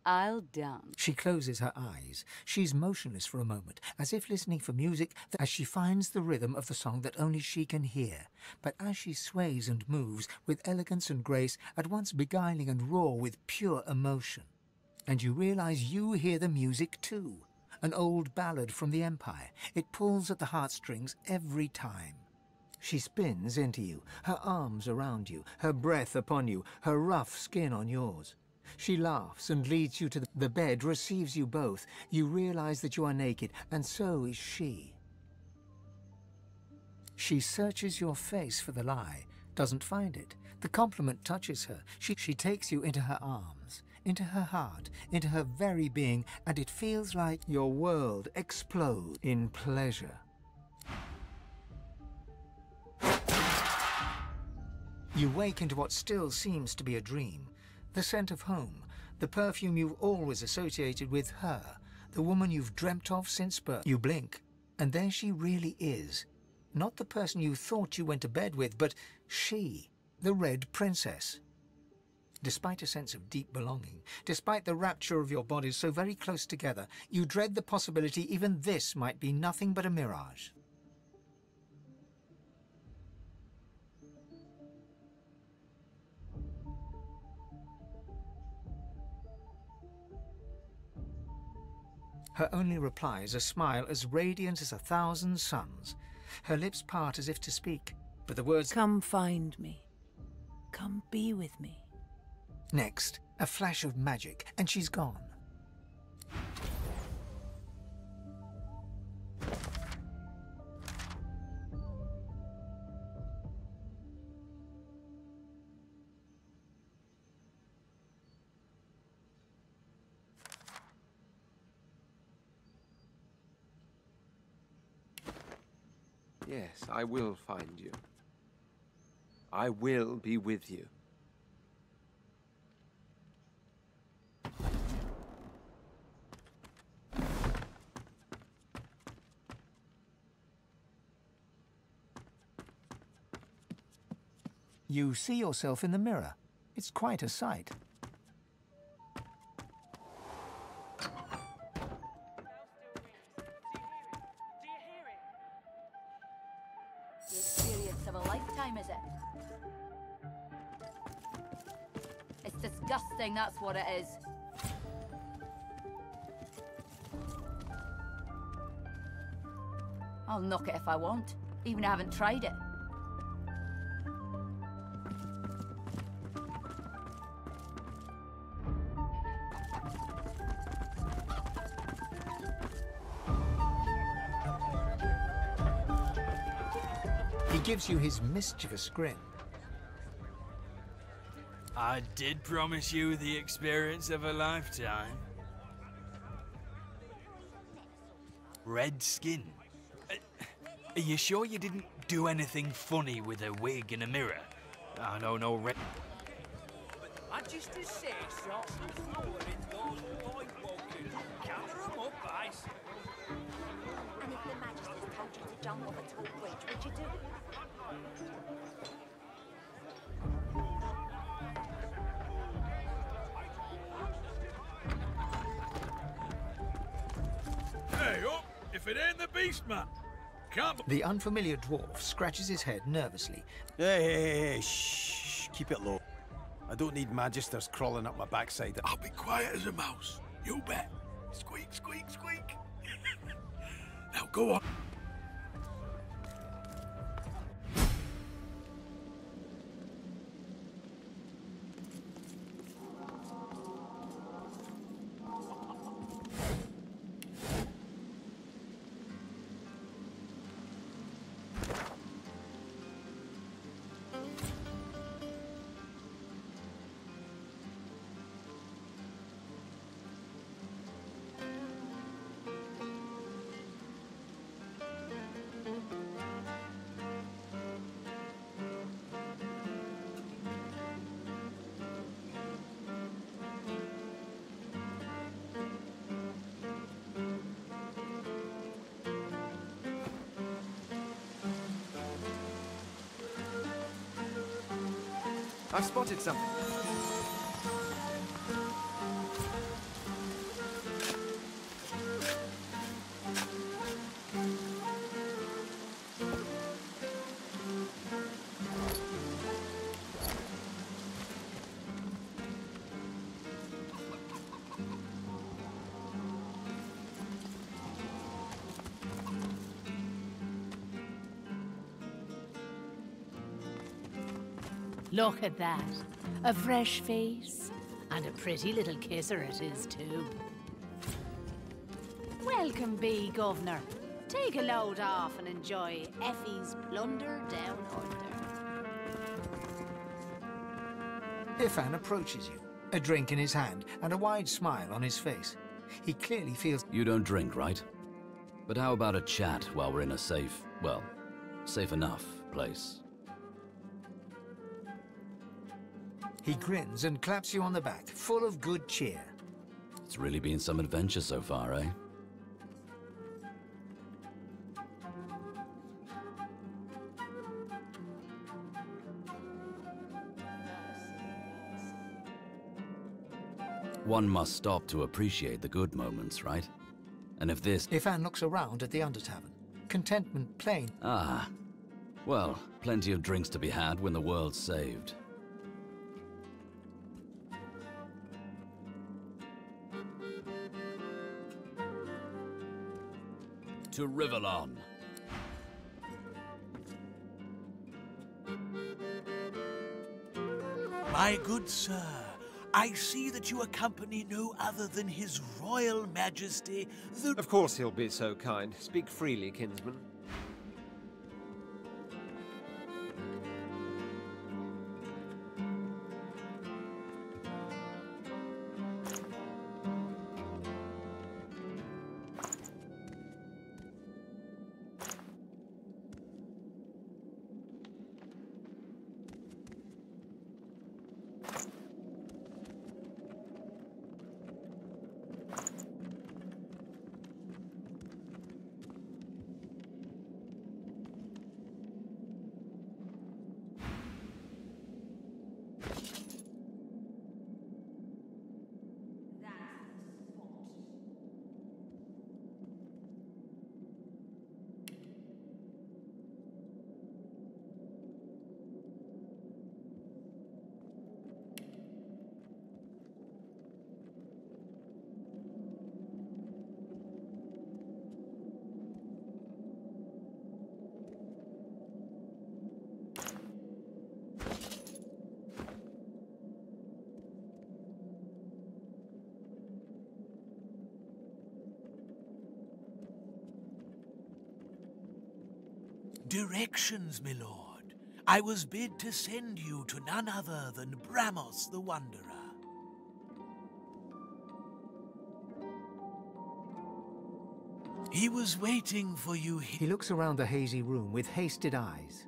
I'll dance. She closes her eyes. She's motionless for a moment, as if listening for music, as she finds the rhythm of the song that only she can hear. But as she sways and moves with elegance and grace, at once beguiling and raw with pure emotion. And you realize you hear the music too. An old ballad from the Empire. It pulls at the heartstrings every time. She spins into you, her arms around you, her breath upon you, her rough skin on yours. She laughs and leads you to the bed, receives you both. You realize that you are naked, and so is she. She searches your face for the lie, doesn't find it. The compliment touches her. She takes you into her arms, into her heart, into her very being, and it feels like your world explodes in pleasure. You wake into what still seems to be a dream. The scent of home, the perfume you've always associated with her, the woman you've dreamt of since birth. You blink, and there she really is. Not the person you thought you went to bed with, but she, the Red Princess. Despite a sense of deep belonging, despite the rapture of your bodies so very close together, you dread the possibility even this might be nothing but a mirage. Her only reply is a smile as radiant as 1,000 suns. Her lips part as if to speak, but the words, "Come find me. Come be with me." Next, a flash of magic, and she's gone. Yes, I will find you. I will be with you. You see yourself in the mirror. It's quite a sight. The experience of a lifetime, is it? It's disgusting, that's what it is. I'll knock it if I want, even if I haven't tried it. He gives you his mischievous grin. I did promise you the experience of a lifetime. Red skin. Are you sure you didn't do anything funny with a wig and a mirror? I don't know, red... Majesty says something's lower in those white walkers. Gather them up, guys. And if the Majesty's told you to jump off a tall bridge, would you do it? Hey, up! If it ain't the beast, man! Come! The unfamiliar dwarf scratches his head nervously. Hey, shh, keep it low. I don't need magisters crawling up my backside. I'll be quiet as a mouse. You bet. Squeak, squeak, squeak. Now go on. I've spotted something. Look at that. A fresh face. And a pretty little kisser it is, too. Welcome be, Governor. Take a load off and enjoy Effie's plunder down under. Ifan approaches you, a drink in his hand and a wide smile on his face. He clearly feels... You don't drink, right? But how about a chat while we're in a safe, well, safe enough place? He grins and claps you on the back, full of good cheer. It's really been some adventure so far, eh? One must stop to appreciate the good moments, right? And if this... Ifan looks around at the Undertavern. Contentment plain. Ah. Well, plenty of drinks to be had when the world's saved. To Rivalon. My good sir, I see that you accompany no other than His Royal Majesty, the... Of course he'll be so kind. Speak freely, kinsman. Directions, my lord. I was bid to send you to none other than Bramos the Wanderer. He was waiting for you here. He looks around the hazy room with hasted eyes.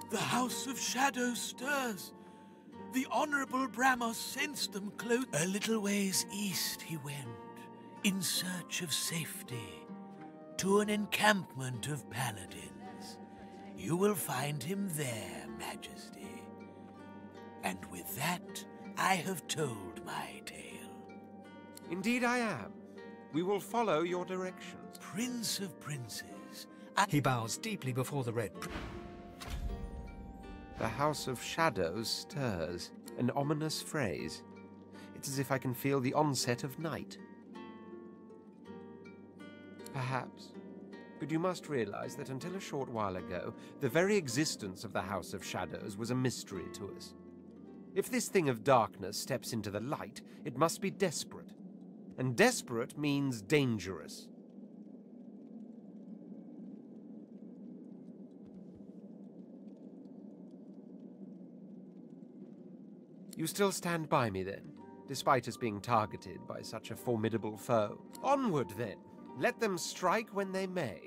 The House of Shadows stirs. The Honorable Bramos sensed them close. A little ways east he went, in search of safety, to an encampment of paladins. You will find him there, Majesty. And with that, I have told my tale. Indeed I am. We will follow your directions. Prince of Princes. He bows deeply before the Red Prince. The House of Shadows stirs. An ominous phrase. It's as if I can feel the onset of night. Perhaps. But you must realize that until a short while ago, the very existence of the House of Shadows was a mystery to us. If this thing of darkness steps into the light, it must be desperate. And desperate means dangerous. You still stand by me, then, despite us being targeted by such a formidable foe? Onward, then! Let them strike when they may.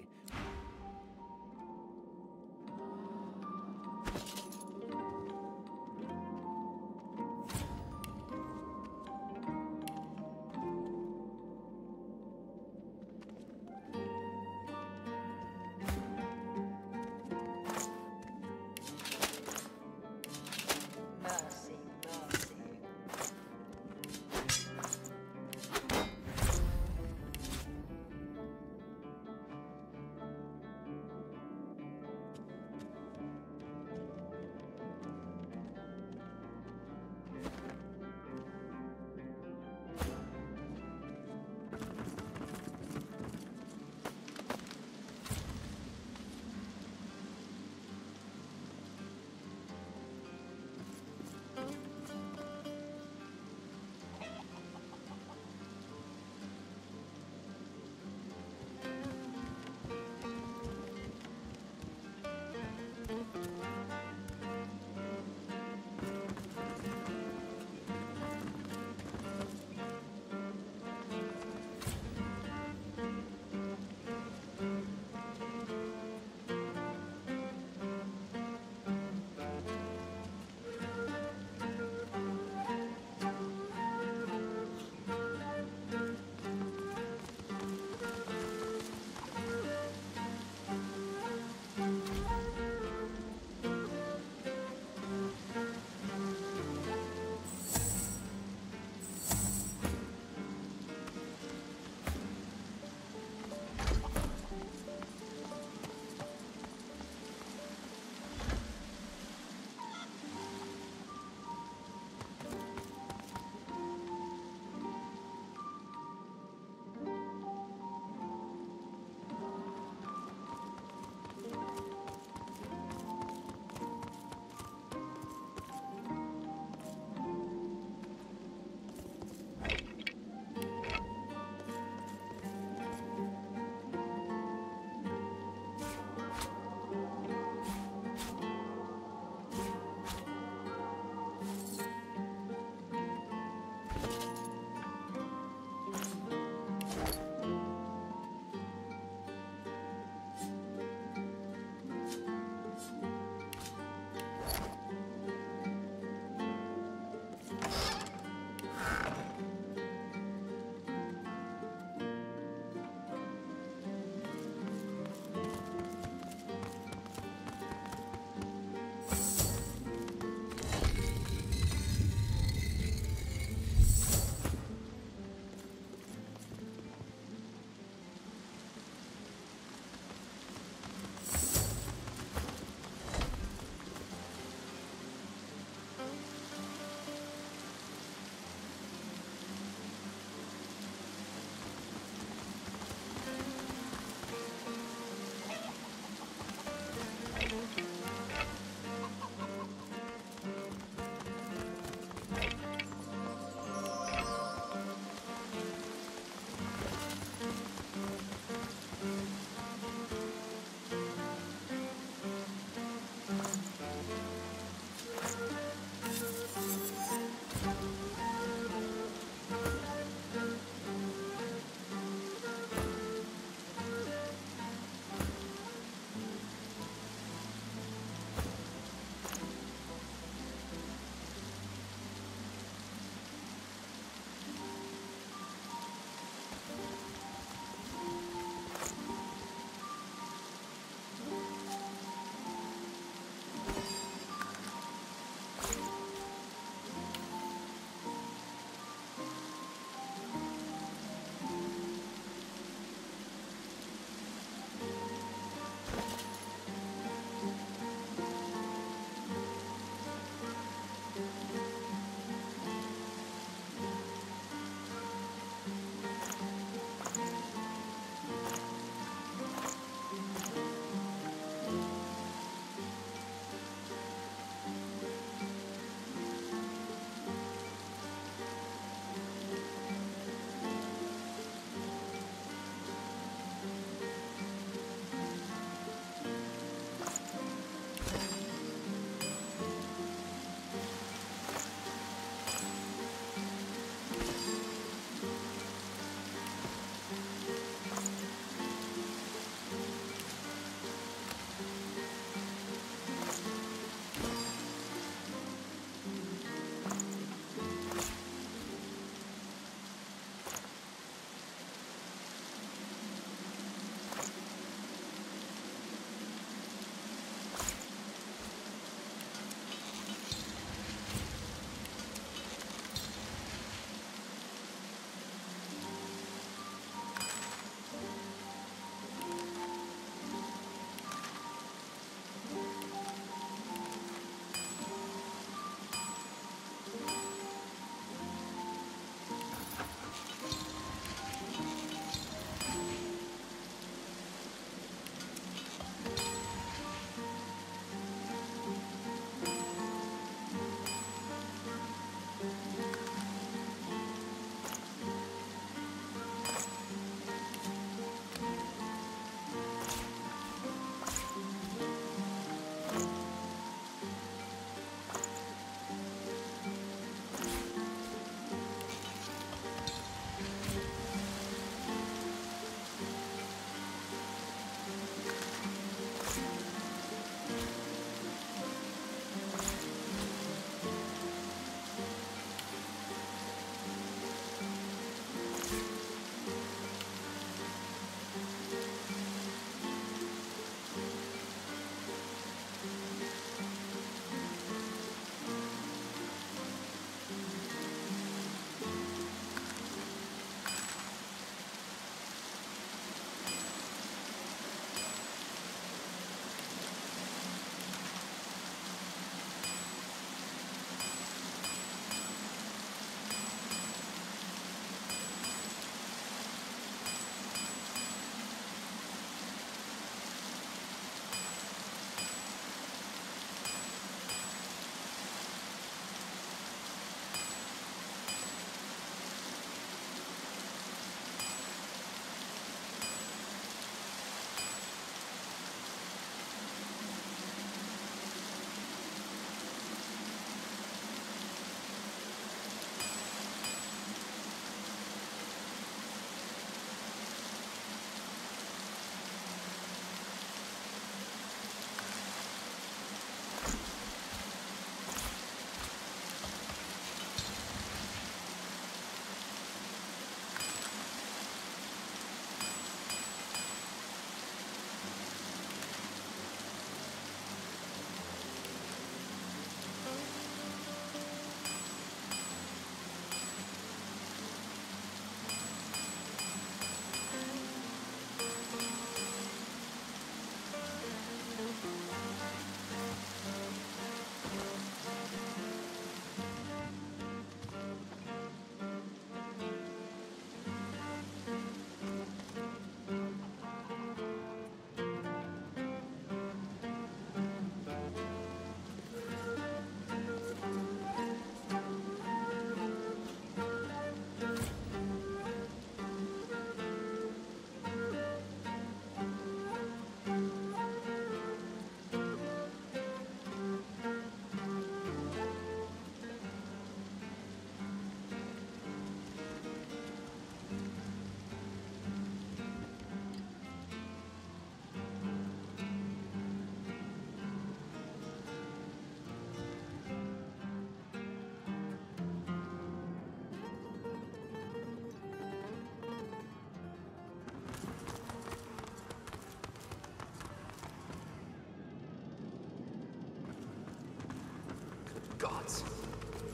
Gods!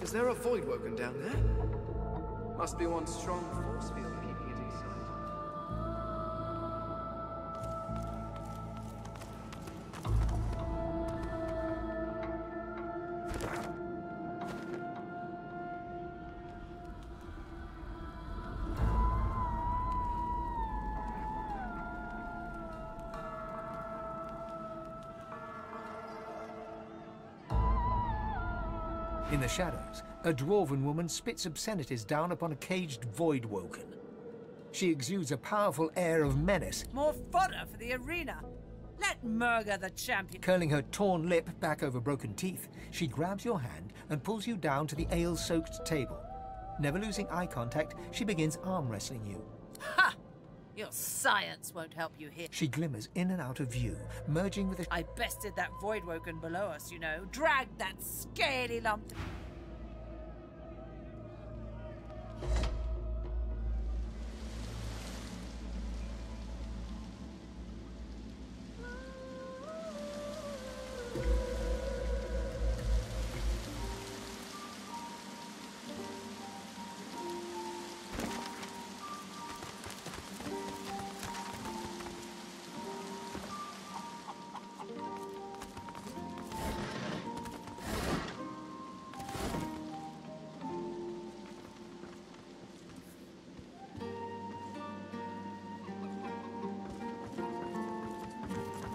Is there a void woken down there? Must be one strong force field keeping it inside. In the shadows, a dwarven woman spits obscenities down upon a caged void-woken. She exudes a powerful air of menace, More fodder for the arena. Let Murga the champion. curling her torn lip back over broken teeth. She grabs your hand and pulls you down to the ale-soaked table. Never losing eye contact, she begins arm wrestling you. Ha! Your science won't help you here. She glimmers in and out of view, merging with a... I bested that void woken below us, you know. Dragged that scaly lump.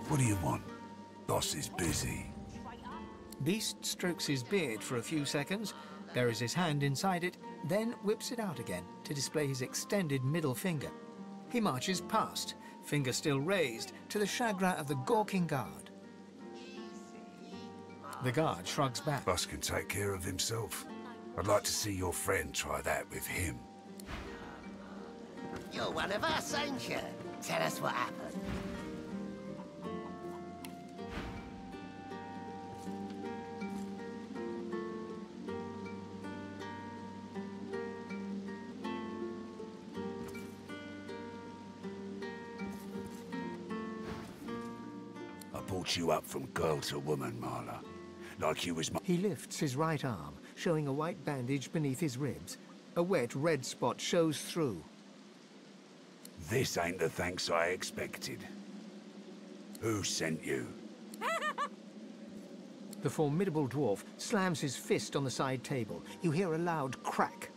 What do you want? Boss is busy. Beast strokes his beard for a few seconds, buries his hand inside it, then whips it out again to display his extended middle finger. He marches past, finger still raised, to the chagrin of the gawking guard. The guard shrugs back. Boss can take care of himself. I'd like to see your friend try that with him. You're one of us, ain't you? Tell us what happened. Brought you up from girl to woman, Marla. Like you was my... He lifts his right arm, showing a white bandage beneath his ribs. A wet red spot shows through. This ain't the thanks I expected. Who sent you? The formidable dwarf slams his fist on the side table. You hear a loud crack.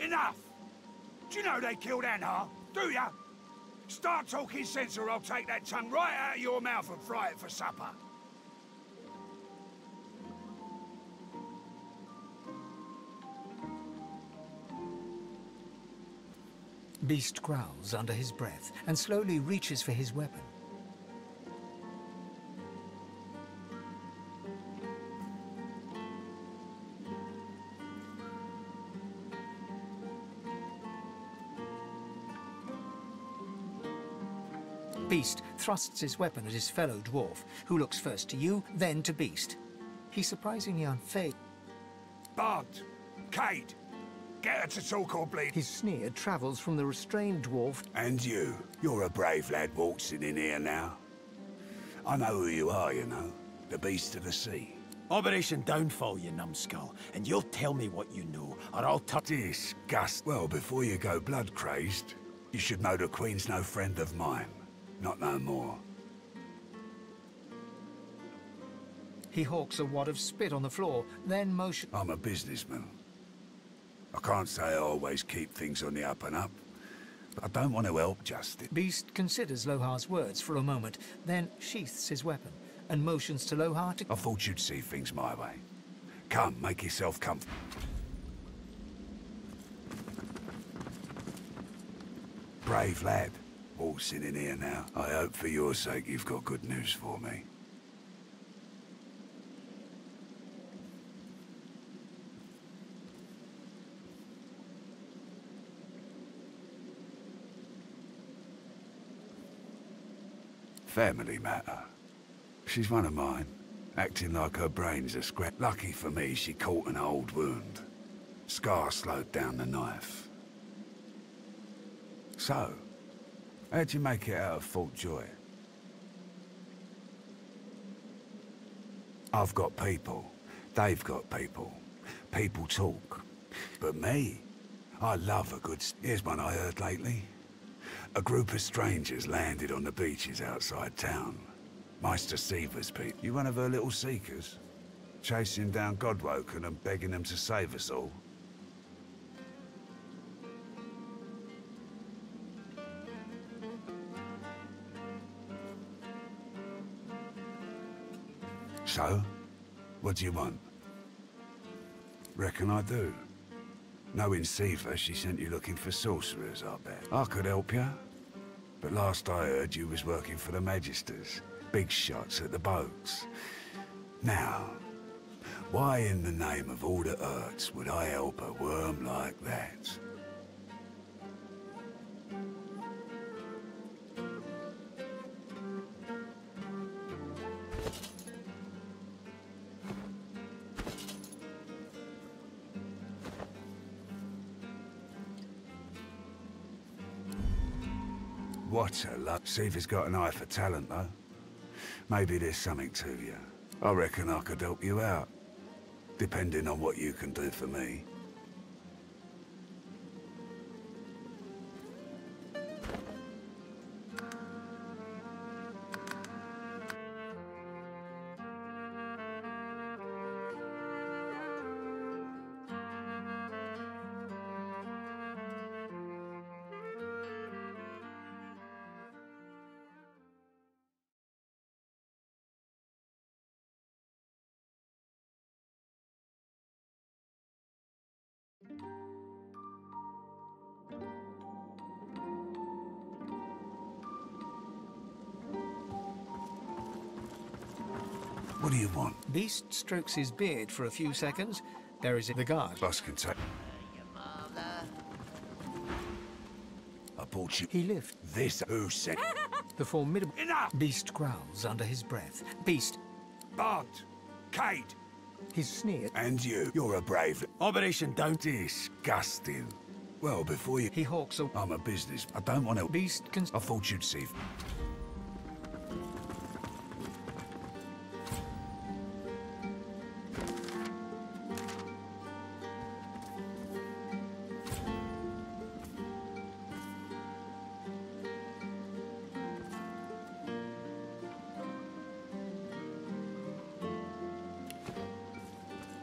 Enough! Do you know they killed Anna? Do ya? Start talking sense or I'll take that tongue right out of your mouth and fry it for supper. Beast growls under his breath and slowly reaches for his weapon. Beast thrusts his weapon at his fellow dwarf, who looks first to you, then to Beast. He's surprisingly unfazed. Bart! Kate! Get her to talk or bleed. His sneer travels from the restrained dwarf. And you? You're a brave lad waltzing in here now. I know who you are, you know. The Beast of the Sea. Operation Downfall, you numbskull. And you'll tell me what you know, or I'll Disgust. Well, before you go blood-crazed, you should know the Queen's no friend of mine. Not no more. He hawks a wad of spit on the floor, then motion... I'm a businessman. I can't say I always keep things on the up and up, but I don't want to help Justice. Beast considers Lohar's words for a moment, then sheaths his weapon and motions to Lohar to... I thought you'd see things my way. Come, make yourself comfortable. Brave lad. Waltzing in here now. I hope for your sake you've got good news for me. Family matter. She's one of mine, acting like her brain's a scrap. Lucky for me, she caught an old wound. Scar slowed down the knife. So, how'd you make it out of Fort Joy? I've got people. They've got people. People talk. But me, I love a good... Here's one I heard lately. A group of strangers landed on the beaches outside town. Meister Siever's people. You one of her little seekers? Chasing down Godwoken and begging them to save us all? So? What do you want? Reckon I do. Knowing Siever, she sent you looking for sorcerers, I bet. I could help you. But last I heard, you was working for the Magisters. Big shots at the boats. Now, why in the name of all the hurts would I help a worm like that? What a luck. Siever's got an eye for talent, though. Maybe there's something to you. I reckon I could help you out. Depending on what you can do for me. What do you want? Beast strokes his beard for a few seconds. There is the guard. Boss can take... I bought you... He lifts. This who said... The formidable... Enough! Beast growls under his breath. Beast... Bart! Kate! His sneer... And you. You're a brave... Operation don't... Disgusting. Well, before you... He hawks a... I'm a business. I don't want to... Beast can... I thought you'd see...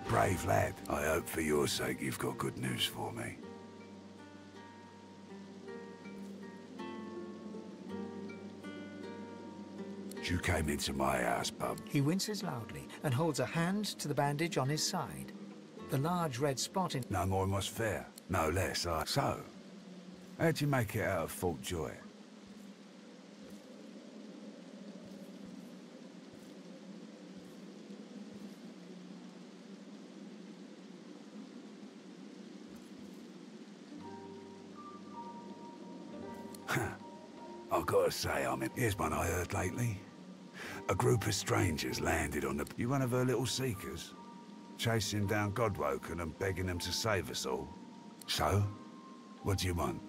Brave lad. I hope for your sake you've got good news for me. You came into my house, bub. He winces loudly and holds a hand to the bandage on his side. The large red spot in... No more was fair. No less. So, how'd you make it out of Fort Joy? I've got to say, here's one I heard lately. A group of strangers landed on the... You one of her little seekers? Chasing down Godwoken and begging them to save us all. So? What do you want?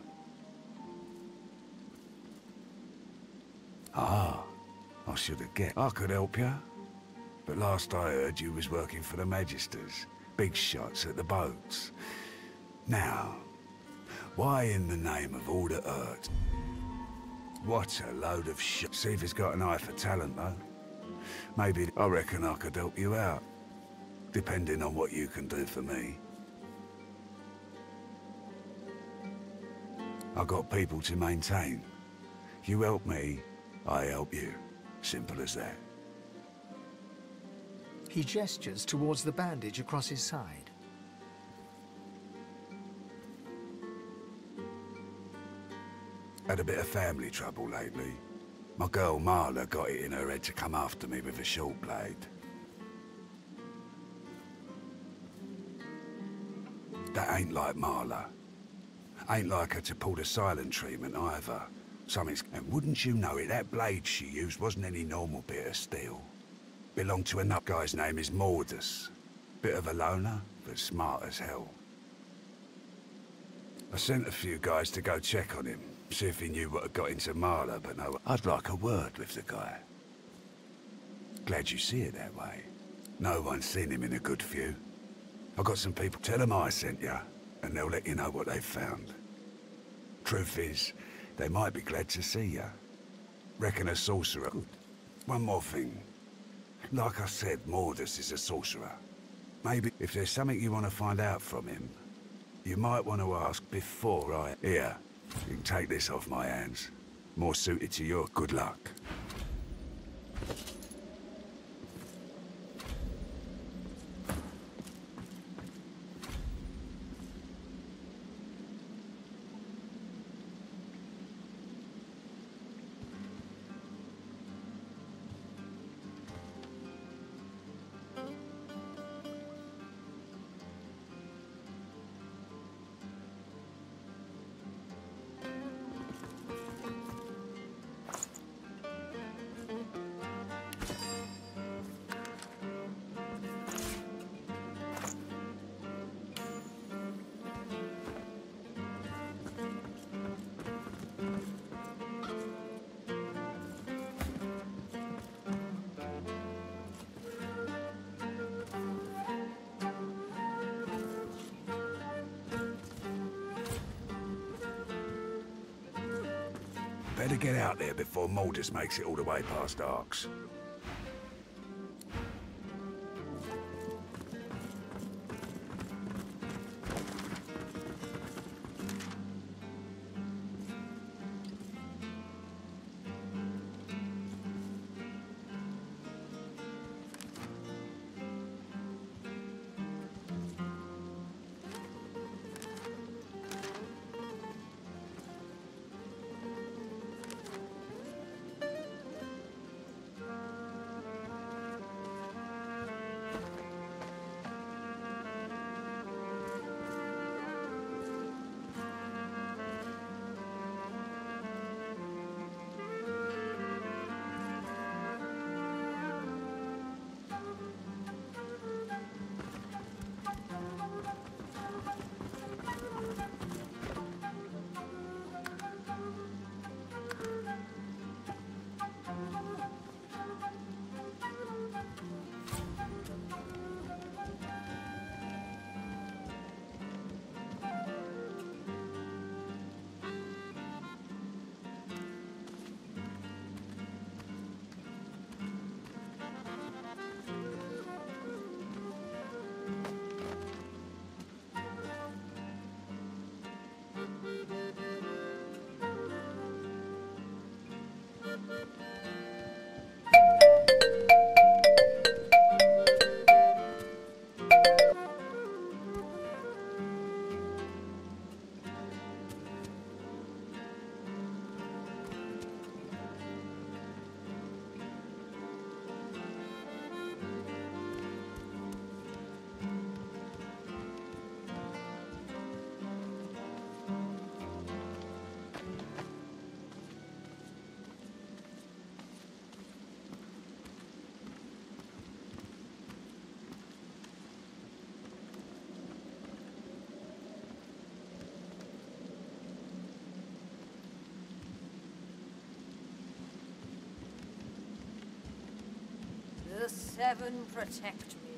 Ah, I should have guessed. I could help you. But last I heard, you was working for the Magisters. Big shots at the boats. Now, why in the name of all the hurt? What a load of shit. Siever's got an eye for talent, though. Maybe... I reckon I could help you out. Depending on what you can do for me. I got people to maintain. You help me, I help you. Simple as that. He gestures towards the bandage across his side. Had a bit of family trouble lately. My girl Marla got it in her head to come after me with a short blade. That ain't like Marla. Ain't like her to pull the silent treatment either. Something's... And wouldn't you know it, that blade she used wasn't any normal bit of steel. Belonged to another guy's name is Mordus. Bit of a loner, but smart as hell. I sent a few guys to go check on him. See if he knew what had got into Marla, but no, I'd like a word with the guy. Glad you see it that way. No one's seen him in a good few. I got some people. Tell them I sent you, and they'll let you know what they've found. Truth is, they might be glad to see you. Reckon a sorcerer. Good. One more thing. Like I said, Mordus is a sorcerer. Maybe if there's something you want to find out from him, you might want to ask before I... Here, you can take this off my hands. More suited to your good luck. Better get out there before Mordus makes it all the way past Arks. The Seven protect me.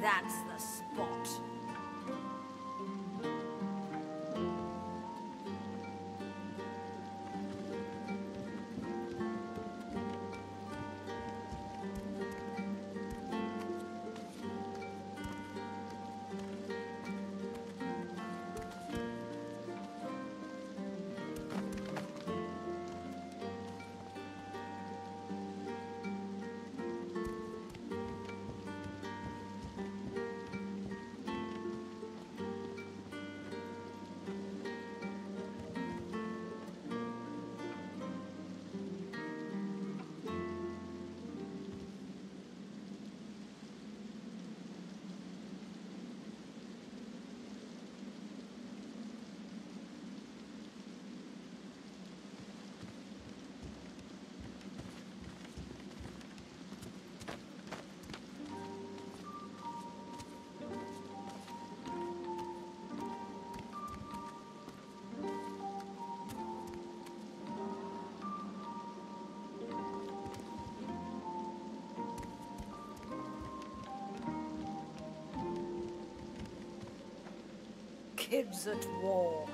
That's the spot. Kids at war.